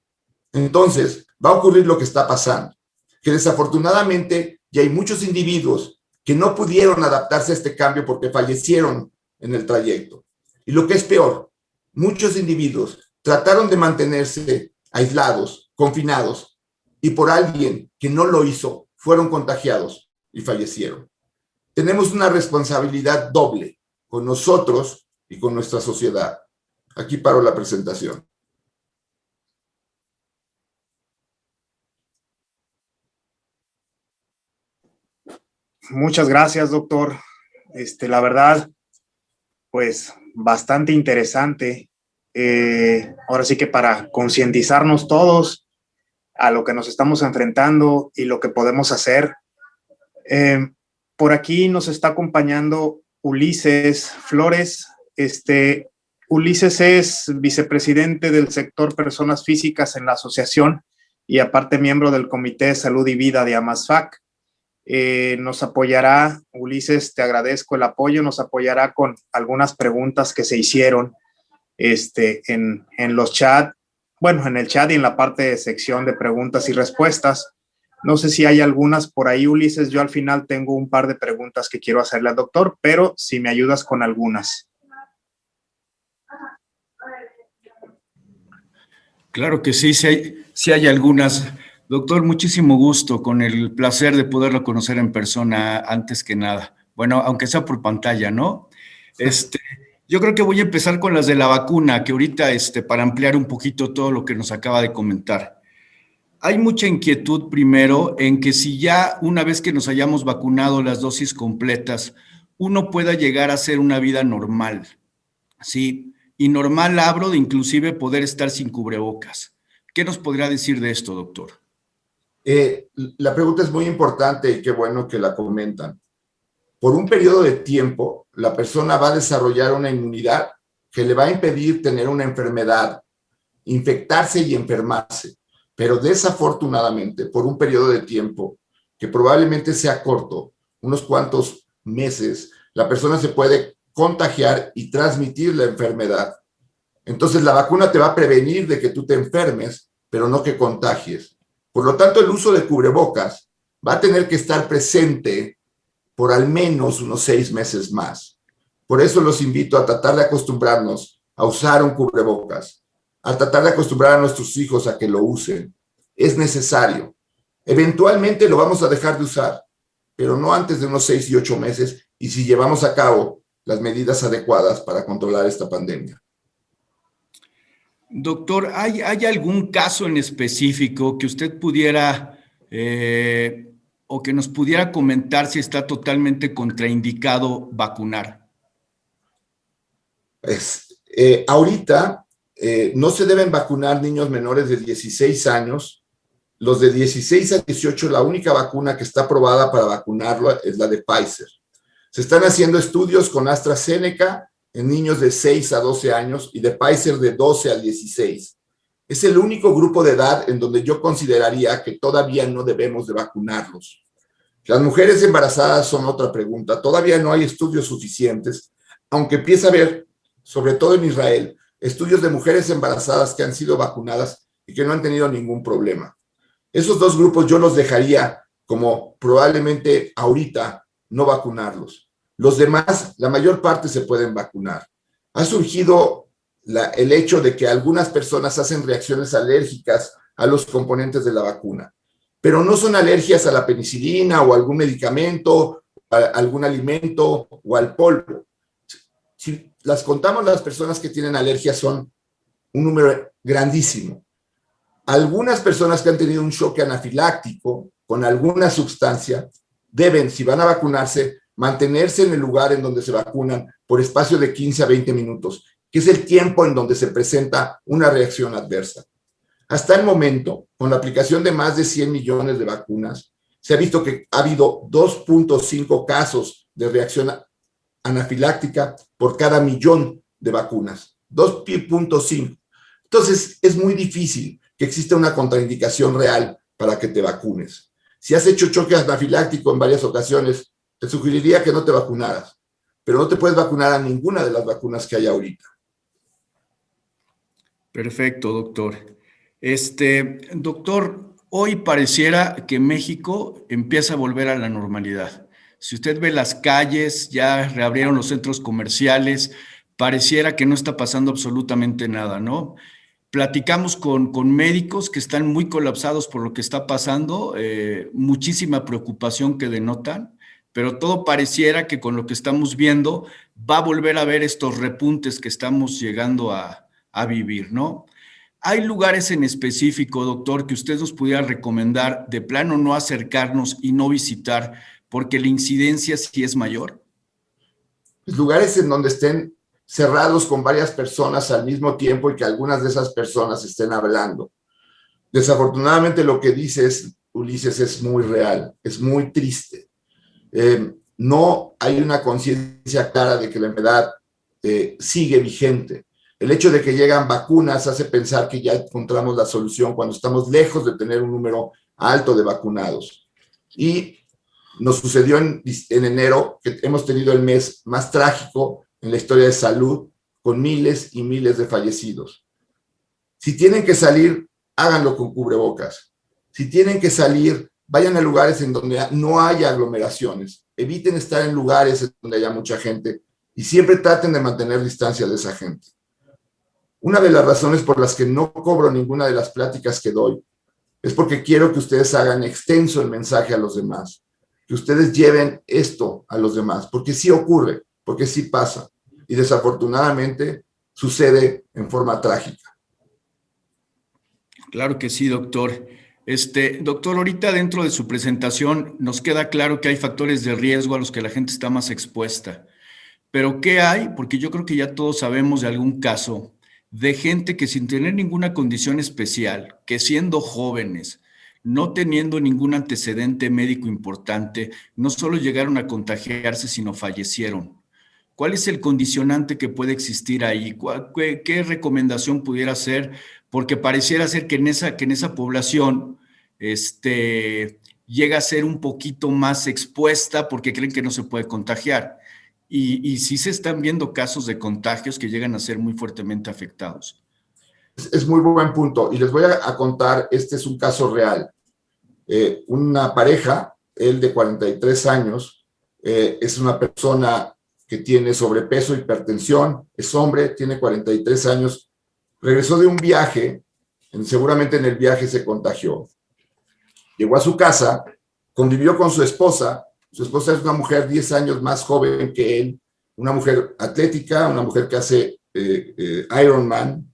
entonces va a ocurrir lo que está pasando, que desafortunadamente ya hay muchos individuos que no pudieron adaptarse a este cambio porque fallecieron en el trayecto. Y lo que es peor, muchos individuos trataron de mantenerse aislados, confinados, y por alguien que no lo hizo, fueron contagiados y fallecieron. Tenemos una responsabilidad doble con nosotros y con nuestra sociedad. Aquí paro la presentación. Muchas gracias, doctor. La verdad, pues bastante interesante. Ahora sí que para concientizarnos todos a lo que nos estamos enfrentando y lo que podemos hacer. Por aquí nos está acompañando Ulises Flores. Ulises es vicepresidente del sector Personas Físicas en la asociación y aparte miembro del Comité de Salud y Vida de AMASFAC. Nos apoyará, Ulises, te agradezco el apoyo, nos apoyará con algunas preguntas que se hicieron en los chats, bueno, en el chat y en la parte de sección de preguntas y respuestas. No sé si hay algunas por ahí, Ulises. Yo al final tengo un par de preguntas que quiero hacerle al doctor, pero si me ayudas con algunas. Claro que sí, sí hay algunas. Doctor, muchísimo gusto, con el placer de poderlo conocer en persona antes que nada. Bueno, aunque sea por pantalla, ¿no? Yo creo que voy a empezar con las de la vacuna, que ahorita, para ampliar un poquito todo lo que nos acaba de comentar. Hay mucha inquietud primero en que si ya una vez que nos hayamos vacunado las dosis completas, uno pueda llegar a hacer una vida normal, ¿sí? Y normal hablo de inclusive poder estar sin cubrebocas. ¿Qué nos podría decir de esto, doctor? La pregunta es muy importante y qué bueno que la comentan. Por un periodo de tiempo, la persona va a desarrollar una inmunidad que le va a impedir tener una enfermedad, infectarse y enfermarse. Pero desafortunadamente, por un periodo de tiempo que probablemente sea corto, unos cuantos meses, la persona se puede contagiar y transmitir la enfermedad. Entonces, la vacuna te va a prevenir de que tú te enfermes, pero no que contagies. Por lo tanto, el uso de cubrebocas va a tener que estar presente por al menos unos 6 meses más. Por eso los invito a tratar de acostumbrarnos a usar un cubrebocas, a tratar de acostumbrar a nuestros hijos a que lo usen. Es necesario. Eventualmente lo vamos a dejar de usar, pero no antes de unos 6 y 8 meses, y si llevamos a cabo las medidas adecuadas para controlar esta pandemia. Doctor, ¿hay algún caso en específico que usted pudiera o que nos pudiera comentar si está totalmente contraindicado vacunar? Ahorita no se deben vacunar niños menores de 16 años. Los de 16 a 18, la única vacuna que está aprobada para vacunarlo es la de Pfizer. Se están haciendo estudios con AstraZeneca en niños de 6 a 12 años y de Pfizer de 12 a 16. Es el único grupo de edad en donde yo consideraría que todavía no debemos de vacunarlos. Las mujeres embarazadas son otra pregunta. Todavía no hay estudios suficientes, aunque empieza a haber, sobre todo en Israel, estudios de mujeres embarazadas que han sido vacunadas y que no han tenido ningún problema. Esos dos grupos yo los dejaría como probablemente ahorita no vacunarlos. Los demás, la mayor parte se pueden vacunar. Ha surgido el hecho de que algunas personas hacen reacciones alérgicas a los componentes de la vacuna, pero no son alergias a la penicilina o a algún medicamento, a algún alimento o al polvo. Si las contamos, las personas que tienen alergias son un número grandísimo. Algunas personas que han tenido un choque anafiláctico con alguna sustancia deben, si van a vacunarse, mantenerse en el lugar en donde se vacunan por espacio de 15 a 20 minutos, que es el tiempo en donde se presenta una reacción adversa. Hasta el momento, con la aplicación de más de 100 millones de vacunas, se ha visto que ha habido 2.5 casos de reacción anafiláctica por cada millón de vacunas. 2.5. Entonces, es muy difícil que exista una contraindicación real para que te vacunes. Si has hecho choque anafiláctico en varias ocasiones, te sugeriría que no te vacunaras, pero no te puedes vacunar a ninguna de las vacunas que hay ahorita. Perfecto, doctor. Doctor, hoy pareciera que México empieza a volver a la normalidad. Si usted ve las calles, ya reabrieron los centros comerciales, pareciera que no está pasando absolutamente nada, ¿no? Platicamos con médicos que están muy colapsados por lo que está pasando, muchísima preocupación que denotan, pero todo pareciera que con lo que estamos viendo va a volver a haber estos repuntes que estamos llegando a vivir, ¿no? ¿Hay lugares en específico, doctor, que usted nos pudiera recomendar de plano no acercarnos y no visitar porque la incidencia sí es mayor? Lugares en donde estén cerrados con varias personas al mismo tiempo y que algunas de esas personas estén hablando. Desafortunadamente lo que dices, Ulises, es muy real, es muy triste. No hay una conciencia clara de que la enfermedad sigue vigente. El hecho de que llegan vacunas hace pensar que ya encontramos la solución cuando estamos lejos de tener un número alto de vacunados. Y nos sucedió en enero que hemos tenido el mes más trágico en la historia de salud, con miles y miles de fallecidos. Si tienen que salir, háganlo con cubrebocas. Si tienen que salir, vayan a lugares en donde no haya aglomeraciones. Eviten estar en lugares donde haya mucha gente y siempre traten de mantener distancia de esa gente. Una de las razones por las que no cobro ninguna de las pláticas que doy es porque quiero que ustedes hagan extenso el mensaje a los demás, que ustedes lleven esto a los demás, porque sí ocurre, porque sí pasa, y desafortunadamente sucede en forma trágica. Claro que sí, doctor. Doctor, ahorita dentro de su presentación nos queda claro que hay factores de riesgo a los que la gente está más expuesta. Pero ¿qué hay? Porque yo creo que ya todos sabemos de algún caso de gente que sin tener ninguna condición especial, que siendo jóvenes, no teniendo ningún antecedente médico importante, no solo llegaron a contagiarse, sino fallecieron. ¿Cuál es el condicionante que puede existir ahí? ¿Qué recomendación pudiera hacer? Porque pareciera ser que en esa población llega a ser un poquito más expuesta porque creen que no se puede contagiar. Y sí se están viendo casos de contagios que llegan a ser muy fuertemente afectados. Es muy buen punto. Y les voy a contar, este es un caso real. Una pareja, él de 43 años, es una persona que tiene sobrepeso, hipertensión, es hombre, tiene 43 años, regresó de un viaje, seguramente en el viaje se contagió. Llegó a su casa, convivió con su esposa es una mujer 10 años más joven que él, una mujer atlética, una mujer que hace Ironman,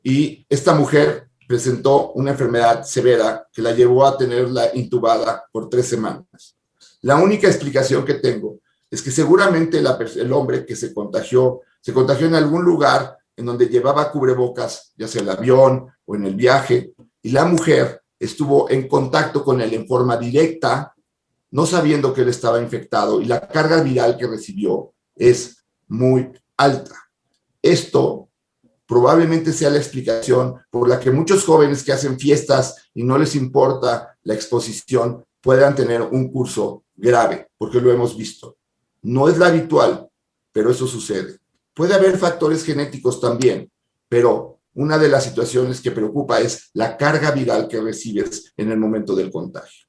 y esta mujer presentó una enfermedad severa que la llevó a tenerla intubada por 3 semanas. La única explicación que tengo es que seguramente el hombre que se contagió en algún lugar en donde llevaba cubrebocas, ya sea el avión o en el viaje, y la mujer estuvo en contacto con él en forma directa no sabiendo que él estaba infectado, y la carga viral que recibió es muy alta. Esto probablemente sea la explicación por la que muchos jóvenes que hacen fiestas y no les importa la exposición puedan tener un curso grave, porque lo hemos visto. No es la habitual, pero eso sucede. Puede haber factores genéticos también, pero una de las situaciones que preocupa es la carga viral que recibes en el momento del contagio.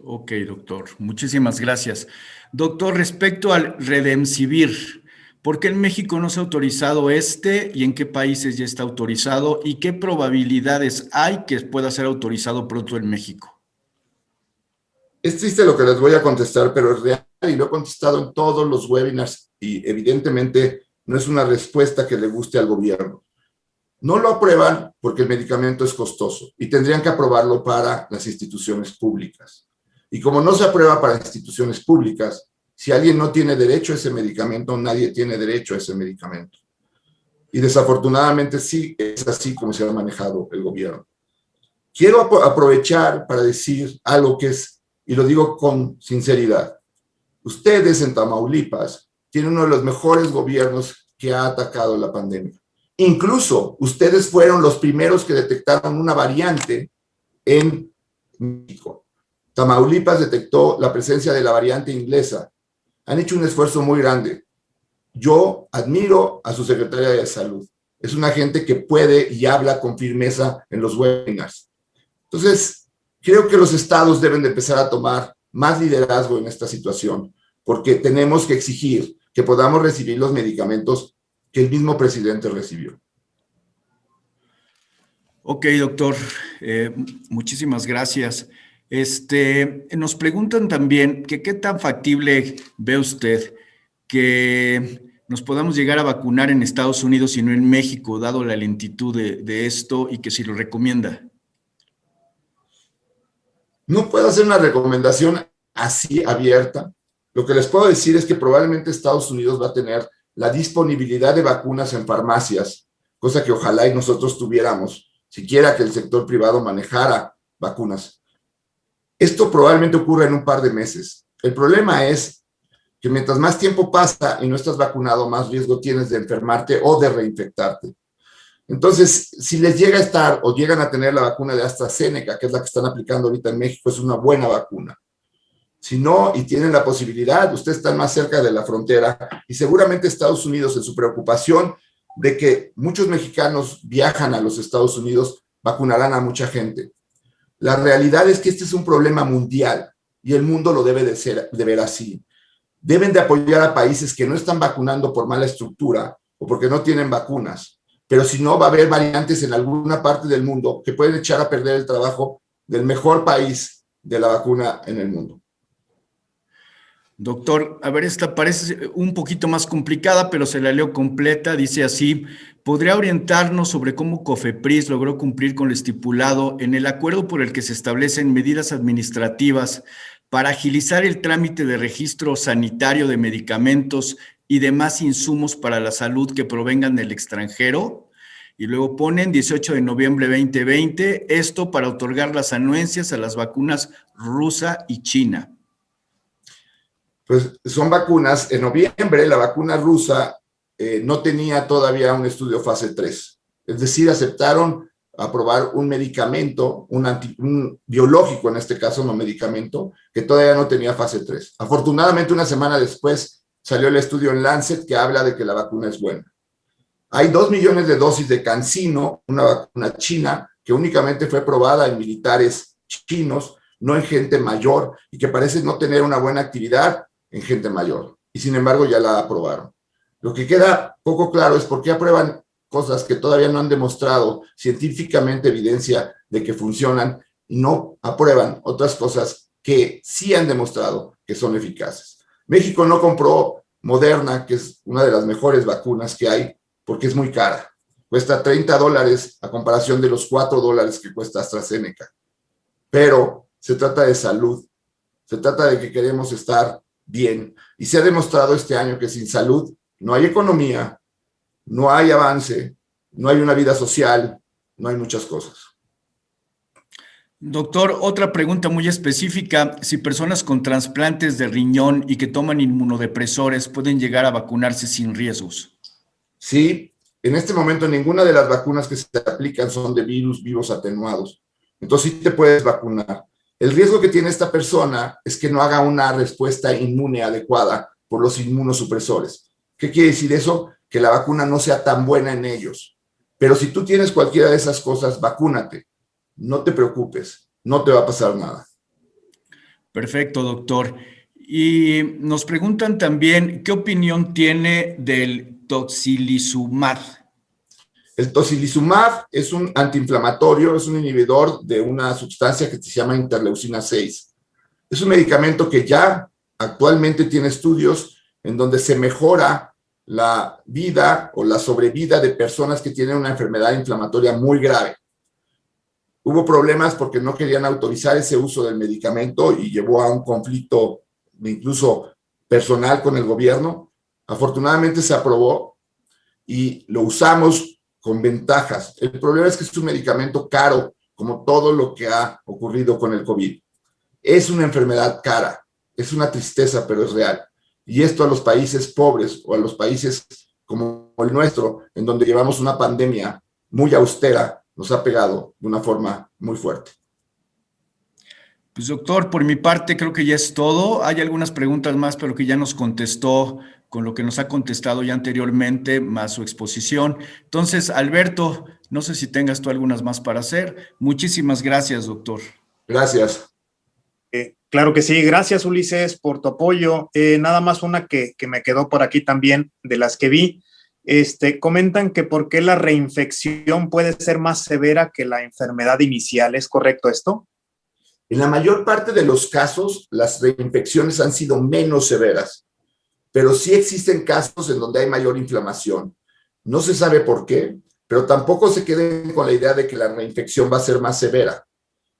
Ok, doctor. Muchísimas gracias. Doctor, respecto al Remdesivir, ¿por qué en México no se ha autorizado y en qué países ya está autorizado y qué probabilidades hay que pueda ser autorizado pronto en México? Es triste lo que les voy a contestar, pero es real y lo he contestado en todos los webinars y evidentemente no es una respuesta que le guste al gobierno. No lo aprueban porque el medicamento es costoso y tendrían que aprobarlo para las instituciones públicas. Y como no se aprueba para instituciones públicas, si alguien no tiene derecho a ese medicamento, nadie tiene derecho a ese medicamento. Y desafortunadamente sí, es así como se ha manejado el gobierno. Quiero aprovechar para decir algo que es, y lo digo con sinceridad, ustedes en Tamaulipas tienen uno de los mejores gobiernos que ha atacado la pandemia. Incluso ustedes fueron los primeros que detectaron una variante en México. Tamaulipas detectó la presencia de la variante inglesa. Han hecho un esfuerzo muy grande. Yo admiro a su secretaria de Salud. Es una gente que puede y habla con firmeza en los webinars. Entonces, creo que los estados deben de empezar a tomar más liderazgo en esta situación, porque tenemos que exigir que podamos recibir los medicamentos que el mismo presidente recibió. Ok, doctor, muchísimas gracias. Nos preguntan también que qué tan factible ve usted que nos podamos llegar a vacunar en Estados Unidos y no en México, dado la lentitud de esto, y que si lo recomienda. No puedo hacer una recomendación así abierta. Lo que les puedo decir es que probablemente Estados Unidos va a tener la disponibilidad de vacunas en farmacias, cosa que ojalá y nosotros tuviéramos, siquiera que el sector privado manejara vacunas. Esto probablemente ocurra en un par de meses. El problema es que mientras más tiempo pasa y no estás vacunado, más riesgo tienes de enfermarte o de reinfectarte. Entonces, si les llega a estar o llegan a tener la vacuna de AstraZeneca, que es la que están aplicando ahorita en México, es una buena vacuna. Si no, y tienen la posibilidad, ustedes están más cerca de la frontera y seguramente Estados Unidos, en su preocupación de que muchos mexicanos viajan a los Estados Unidos, vacunarán a mucha gente. La realidad es que este es un problema mundial y el mundo lo debe de ver así. Deben de apoyar a países que no están vacunando por mala estructura o porque no tienen vacunas. Pero si no, va a haber variantes en alguna parte del mundo que pueden echar a perder el trabajo del mejor país de la vacuna en el mundo. Doctor, a ver, esta parece un poquito más complicada, pero se la leo completa. Dice así: ¿podría orientarnos sobre cómo COFEPRIS logró cumplir con lo estipulado en el acuerdo por el que se establecen medidas administrativas para agilizar el trámite de registro sanitario de medicamentos y demás insumos para la salud que provengan del extranjero? Y luego ponen 18 de noviembre 2020, esto para otorgar las anuencias a las vacunas rusa y china. Pues son vacunas. En noviembre la vacuna rusa no tenía todavía un estudio fase 3. Es decir, aceptaron aprobar un medicamento, un biológico en este caso, no medicamento, que todavía no tenía fase 3. Afortunadamente, una semana después salió el estudio en Lancet que habla de que la vacuna es buena. Hay 2 millones de dosis de CanSino, una vacuna china, que únicamente fue probada en militares chinos, no en gente mayor, y que parece no tener una buena actividad en gente mayor, y sin embargo ya la aprobaron. Lo que queda poco claro es por qué aprueban cosas que todavía no han demostrado científicamente evidencia de que funcionan y no aprueban otras cosas que sí han demostrado que son eficaces. México no compró Moderna, que es una de las mejores vacunas que hay, porque es muy cara. Cuesta $30 a comparación de los $4 que cuesta AstraZeneca. Pero se trata de salud, se trata de que queremos estar bien. Y se ha demostrado este año que sin salud no hay economía, no hay avance, no hay una vida social, no hay muchas cosas. Doctor, otra pregunta muy específica. Si personas con trasplantes de riñón y que toman inmunodepresores pueden llegar a vacunarse sin riesgos. Sí, en este momento ninguna de las vacunas que se aplican son de virus vivos atenuados. Entonces sí te puedes vacunar. El riesgo que tiene esta persona es que no haga una respuesta inmune adecuada por los inmunosupresores. ¿Qué quiere decir eso? Que la vacuna no sea tan buena en ellos. Pero si tú tienes cualquiera de esas cosas, vacúnate. No te preocupes, no te va a pasar nada. Perfecto, doctor. Y nos preguntan también, ¿qué opinión tiene del tocilizumab? El tocilizumab es un antiinflamatorio, es un inhibidor de una sustancia que se llama interleucina 6. Es un medicamento que ya actualmente tiene estudios en donde se mejora la vida o la sobrevida de personas que tienen una enfermedad inflamatoria muy grave. Hubo problemas porque no querían autorizar ese uso del medicamento y llevó a un conflicto incluso personal con el gobierno. Afortunadamente se aprobó y lo usamos con ventajas. El problema es que es un medicamento caro, como todo lo que ha ocurrido con el COVID. Es una enfermedad cara, es una tristeza, pero es real. Y esto a los países pobres o a los países como el nuestro, en donde llevamos una pandemia muy austera, nos ha pegado de una forma muy fuerte. Pues doctor, por mi parte creo que ya es todo. Hay algunas preguntas más, pero que ya nos contestó con lo que nos ha contestado ya anteriormente, más su exposición. Entonces, Alberto, no sé si tengas tú algunas más para hacer. Muchísimas gracias, doctor. Gracias. Claro que sí, gracias Ulises por tu apoyo. Nada más una que me quedó por aquí también de las que vi. Comentan que por qué la reinfección puede ser más severa que la enfermedad inicial. ¿Es correcto esto? En la mayor parte de los casos, las reinfecciones han sido menos severas, pero sí existen casos en donde hay mayor inflamación. No se sabe por qué, pero tampoco se queden con la idea de que la reinfección va a ser más severa.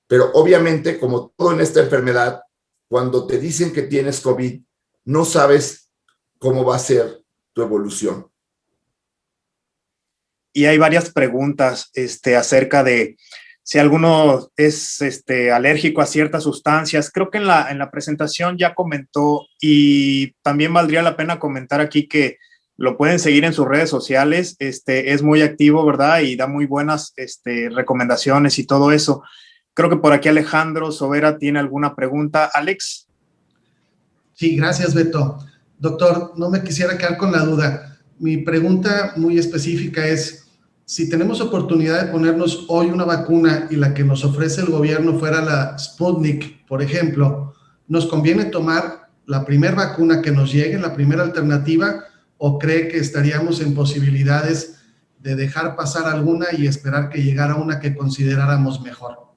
Pero obviamente, como todo en esta enfermedad, cuando te dicen que tienes COVID, no sabes cómo va a ser tu evolución. Y hay varias preguntas acerca de si alguno es alérgico a ciertas sustancias. Creo que en la presentación ya comentó, y también valdría la pena comentar aquí que lo pueden seguir en sus redes sociales. Es muy activo, ¿verdad? Y da muy buenas recomendaciones y todo eso. Creo que por aquí Alejandro Sobera tiene alguna pregunta. Alex. Sí, gracias, Beto. Doctor, no me quisiera quedar con la duda. Mi pregunta muy específica es, si tenemos oportunidad de ponernos hoy una vacuna y la que nos ofrece el gobierno fuera la Sputnik, por ejemplo, ¿nos conviene tomar la primera vacuna que nos llegue, la primera alternativa, o cree que estaríamos en posibilidades de dejar pasar alguna y esperar que llegara una que consideráramos mejor?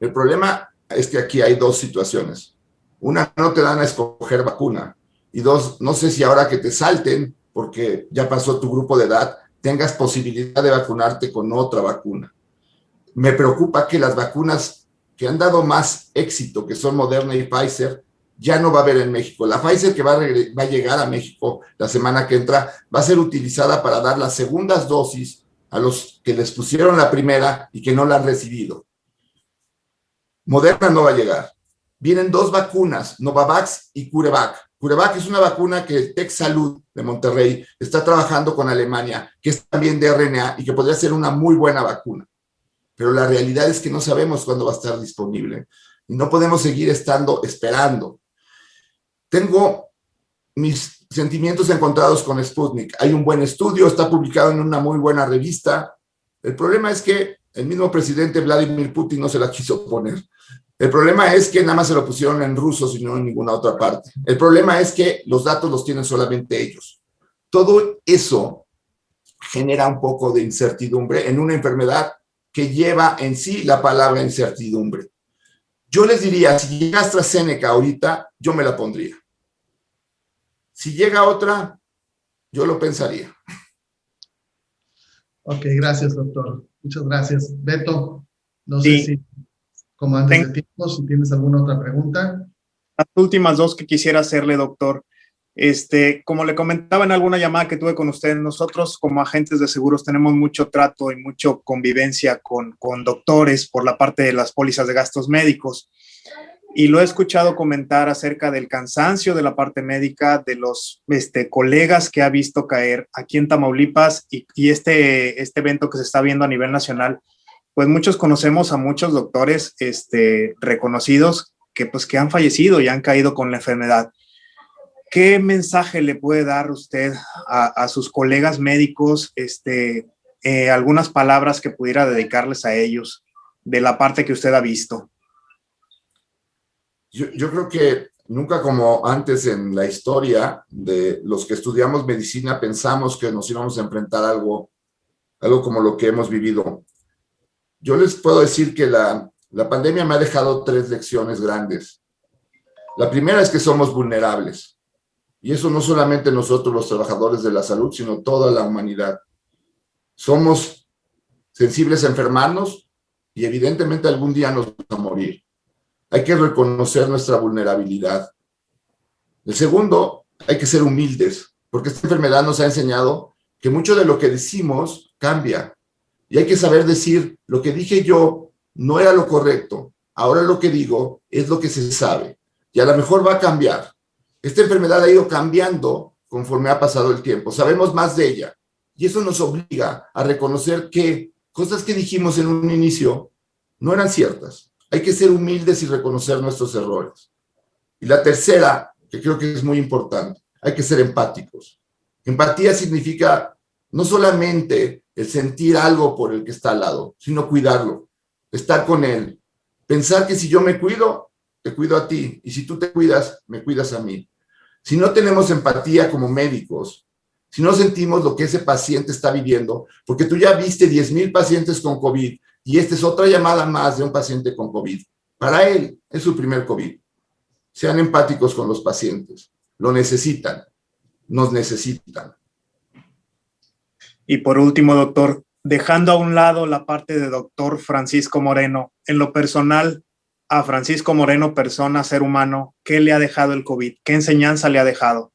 El problema es que aquí hay dos situaciones. Una, no te dan a escoger vacuna. Y dos, no sé si ahora que te salten, porque ya pasó tu grupo de edad, tengas posibilidad de vacunarte con otra vacuna. Me preocupa que las vacunas que han dado más éxito, que son Moderna y Pfizer, ya no va a haber en México. La Pfizer que va a llegar a México la semana que entra va a ser utilizada para dar las segundas dosis a los que les pusieron la primera y que no la han recibido. Moderna no va a llegar. Vienen dos vacunas, Novavax y CureVac. CureVac es una vacuna que el Tec Salud de Monterrey está trabajando con Alemania, que es también de RNA y que podría ser una muy buena vacuna. Pero la realidad es que no sabemos cuándo va a estar disponible y no podemos seguir esperando. Tengo mis sentimientos encontrados con Sputnik. Hay un buen estudio, está publicado en una muy buena revista. El problema es que el mismo presidente Vladimir Putin no se la quiso poner. El problema es que nada más se lo pusieron en ruso y no en ninguna otra parte. El problema es que los datos los tienen solamente ellos. Todo eso genera un poco de incertidumbre en una enfermedad que lleva en sí la palabra incertidumbre. Yo les diría, si llega AstraZeneca ahorita, yo me la pondría. Si llega otra, yo lo pensaría. Ok, gracias, doctor. Muchas gracias. Beto, no sé si, como antes de tiempo, si tienes alguna otra pregunta. Las últimas dos que quisiera hacerle, doctor. Como le comentaba en alguna llamada que tuve con usted, nosotros como agentes de seguros tenemos mucho trato y mucho convivencia con doctores por la parte de las pólizas de gastos médicos. Y lo he escuchado comentar acerca del cansancio de la parte médica, de los colegas que ha visto caer aquí en Tamaulipas y este evento que se está viendo a nivel nacional. Pues muchos conocemos a muchos doctores reconocidos que han fallecido y han caído con la enfermedad. ¿Qué mensaje le puede dar usted a sus colegas médicos? Algunas palabras que pudiera dedicarles a ellos de la parte que usted ha visto. Yo creo que nunca como antes en la historia de los que estudiamos medicina pensamos que nos íbamos a enfrentar a algo como lo que hemos vivido. Yo les puedo decir que la pandemia me ha dejado 3 lecciones grandes. La primera es que somos vulnerables. Y eso no solamente nosotros los trabajadores de la salud, sino toda la humanidad. Somos sensibles a enfermarnos y evidentemente algún día nos vamos a morir. Hay que reconocer nuestra vulnerabilidad. El segundo, hay que ser humildes, porque esta enfermedad nos ha enseñado que mucho de lo que decimos cambia. Y hay que saber decir, lo que dije yo no era lo correcto, ahora lo que digo es lo que se sabe. Y a lo mejor va a cambiar. Esta enfermedad ha ido cambiando conforme ha pasado el tiempo. Sabemos más de ella. Y eso nos obliga a reconocer que cosas que dijimos en un inicio no eran ciertas. Hay que ser humildes y reconocer nuestros errores. Y la tercera, que creo que es muy importante, hay que ser empáticos. Empatía significa no solamente el sentir algo por el que está al lado, sino cuidarlo, estar con él. Pensar que si yo me cuido, te cuido a ti. Y si tú te cuidas, me cuidas a mí. Si no tenemos empatía como médicos, si no sentimos lo que ese paciente está viviendo, porque tú ya viste 10,000 pacientes con COVID y esta es otra llamada más de un paciente con COVID. Para él es su primer COVID. Sean empáticos con los pacientes. Lo necesitan. Nos necesitan. Y por último, doctor, dejando a un lado la parte de doctor Francisco Moreno, en lo personal, a Francisco Moreno, persona, ser humano, ¿qué le ha dejado el COVID? ¿Qué enseñanza le ha dejado?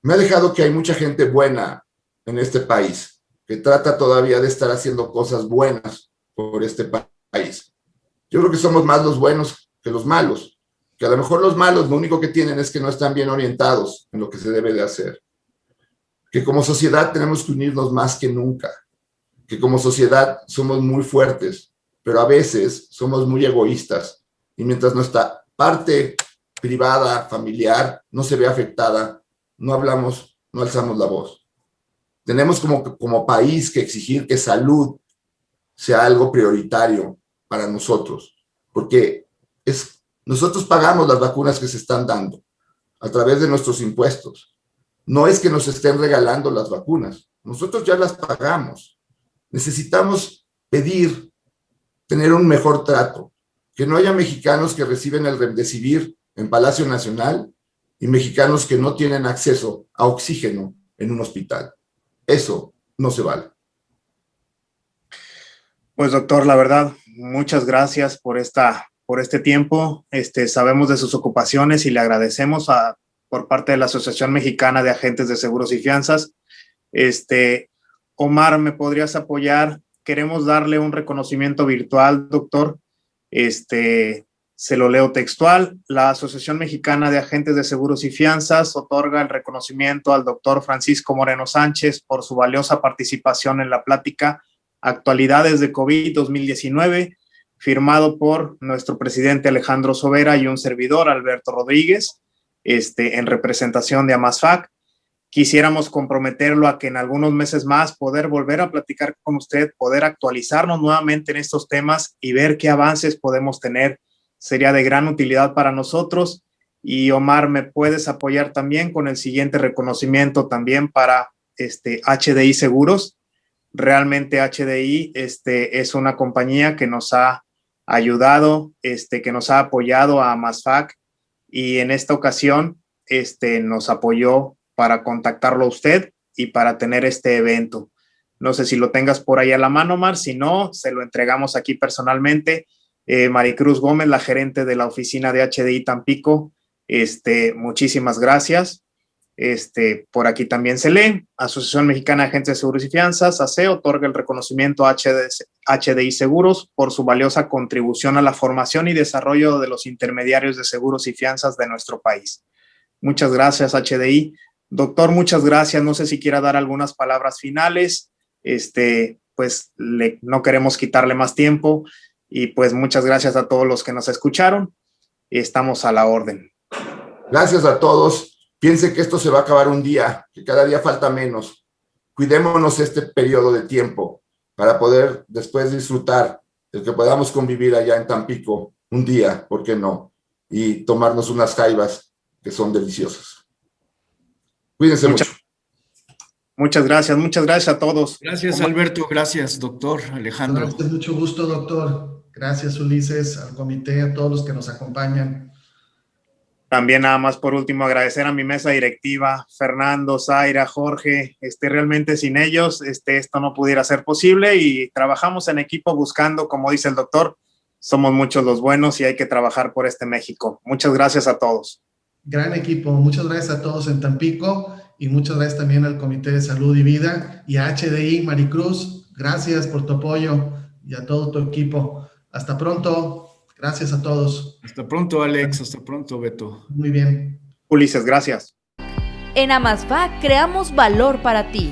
Me ha dejado que hay mucha gente buena en este país, que trata todavía de estar haciendo cosas buenas por este país. Yo creo que somos más los buenos que los malos, que a lo mejor los malos lo único que tienen es que no están bien orientados en lo que se debe de hacer. Que como sociedad tenemos que unirnos más que nunca, que como sociedad somos muy fuertes, pero a veces somos muy egoístas y mientras nuestra parte privada, familiar, no se ve afectada, no hablamos, no alzamos la voz. Tenemos como país que exigir que salud sea algo prioritario para nosotros, porque nosotros pagamos las vacunas que se están dando a través de nuestros impuestos. No es que nos estén regalando las vacunas, nosotros ya las pagamos. Necesitamos tener un mejor trato, que no haya mexicanos que reciben el Remdesivir en Palacio Nacional y mexicanos que no tienen acceso a oxígeno en un hospital. Eso no se vale. Pues doctor, la verdad, muchas gracias por este tiempo. Sabemos de sus ocupaciones y le agradecemos por parte de la Asociación Mexicana de Agentes de Seguros y Fianzas. Omar, ¿me podrías apoyar? Queremos darle un reconocimiento virtual, doctor. Se lo leo textual. La Asociación Mexicana de Agentes de Seguros y Fianzas otorga el reconocimiento al doctor Francisco Moreno Sánchez por su valiosa participación en la plática Actualidades de COVID 2019, firmado por nuestro presidente Alejandro Sobera y un servidor, Alberto Rodríguez, en representación de AMASFAC. Quisiéramos comprometerlo a que en algunos meses más poder volver a platicar con usted, poder actualizarnos nuevamente en estos temas y ver qué avances podemos tener. Sería de gran utilidad para nosotros. Y Omar, ¿me puedes apoyar también con el siguiente reconocimiento también para HDI Seguros? Realmente HDI es una compañía que nos ha ayudado, que nos ha apoyado a AMASFAC y en esta ocasión nos apoyó para contactarlo a usted y para tener este evento. No sé si lo tengas por ahí a la mano, Omar, si no, se lo entregamos aquí personalmente. Maricruz Gómez, la gerente de la oficina de HDI Tampico, Muchísimas gracias. Por aquí también se lee: Asociación Mexicana de Agentes de Seguros y Fianzas, ASE, otorga el reconocimiento a HDI Seguros por su valiosa contribución a la formación y desarrollo de los intermediarios de seguros y fianzas de nuestro país. Muchas gracias, HDI. Doctor, muchas gracias. No sé si quiera dar algunas palabras finales. Pues no queremos quitarle más tiempo, y pues muchas gracias a todos los que nos escucharon. Estamos a la orden. Gracias a todos. Piensen que esto se va a acabar un día, que cada día falta menos. Cuidémonos este periodo de tiempo para poder después disfrutar de que podamos convivir allá en Tampico un día, ¿por qué no? Y tomarnos unas jaivas que son deliciosas. Cuídense mucho. Muchas gracias a todos. Gracias, Alberto. Gracias, doctor Alejandro. Gracias, mucho gusto, doctor. Gracias, Ulises, al comité, a todos los que nos acompañan. También, nada más por último, agradecer a mi mesa directiva, Fernando, Zaira, Jorge. Realmente sin ellos esto no pudiera ser posible, y trabajamos en equipo buscando, como dice el doctor, somos muchos los buenos y hay que trabajar por este México. Muchas gracias a todos. Gran equipo. Muchas gracias a todos en Tampico, y muchas gracias también al Comité de Salud y Vida y a HDI Maricruz. Gracias por tu apoyo, y a todo tu equipo. Hasta pronto. Gracias a todos. Hasta pronto, Alex. Hasta pronto, Beto. Muy bien. Ulises, gracias. En Amasfa creamos valor para ti.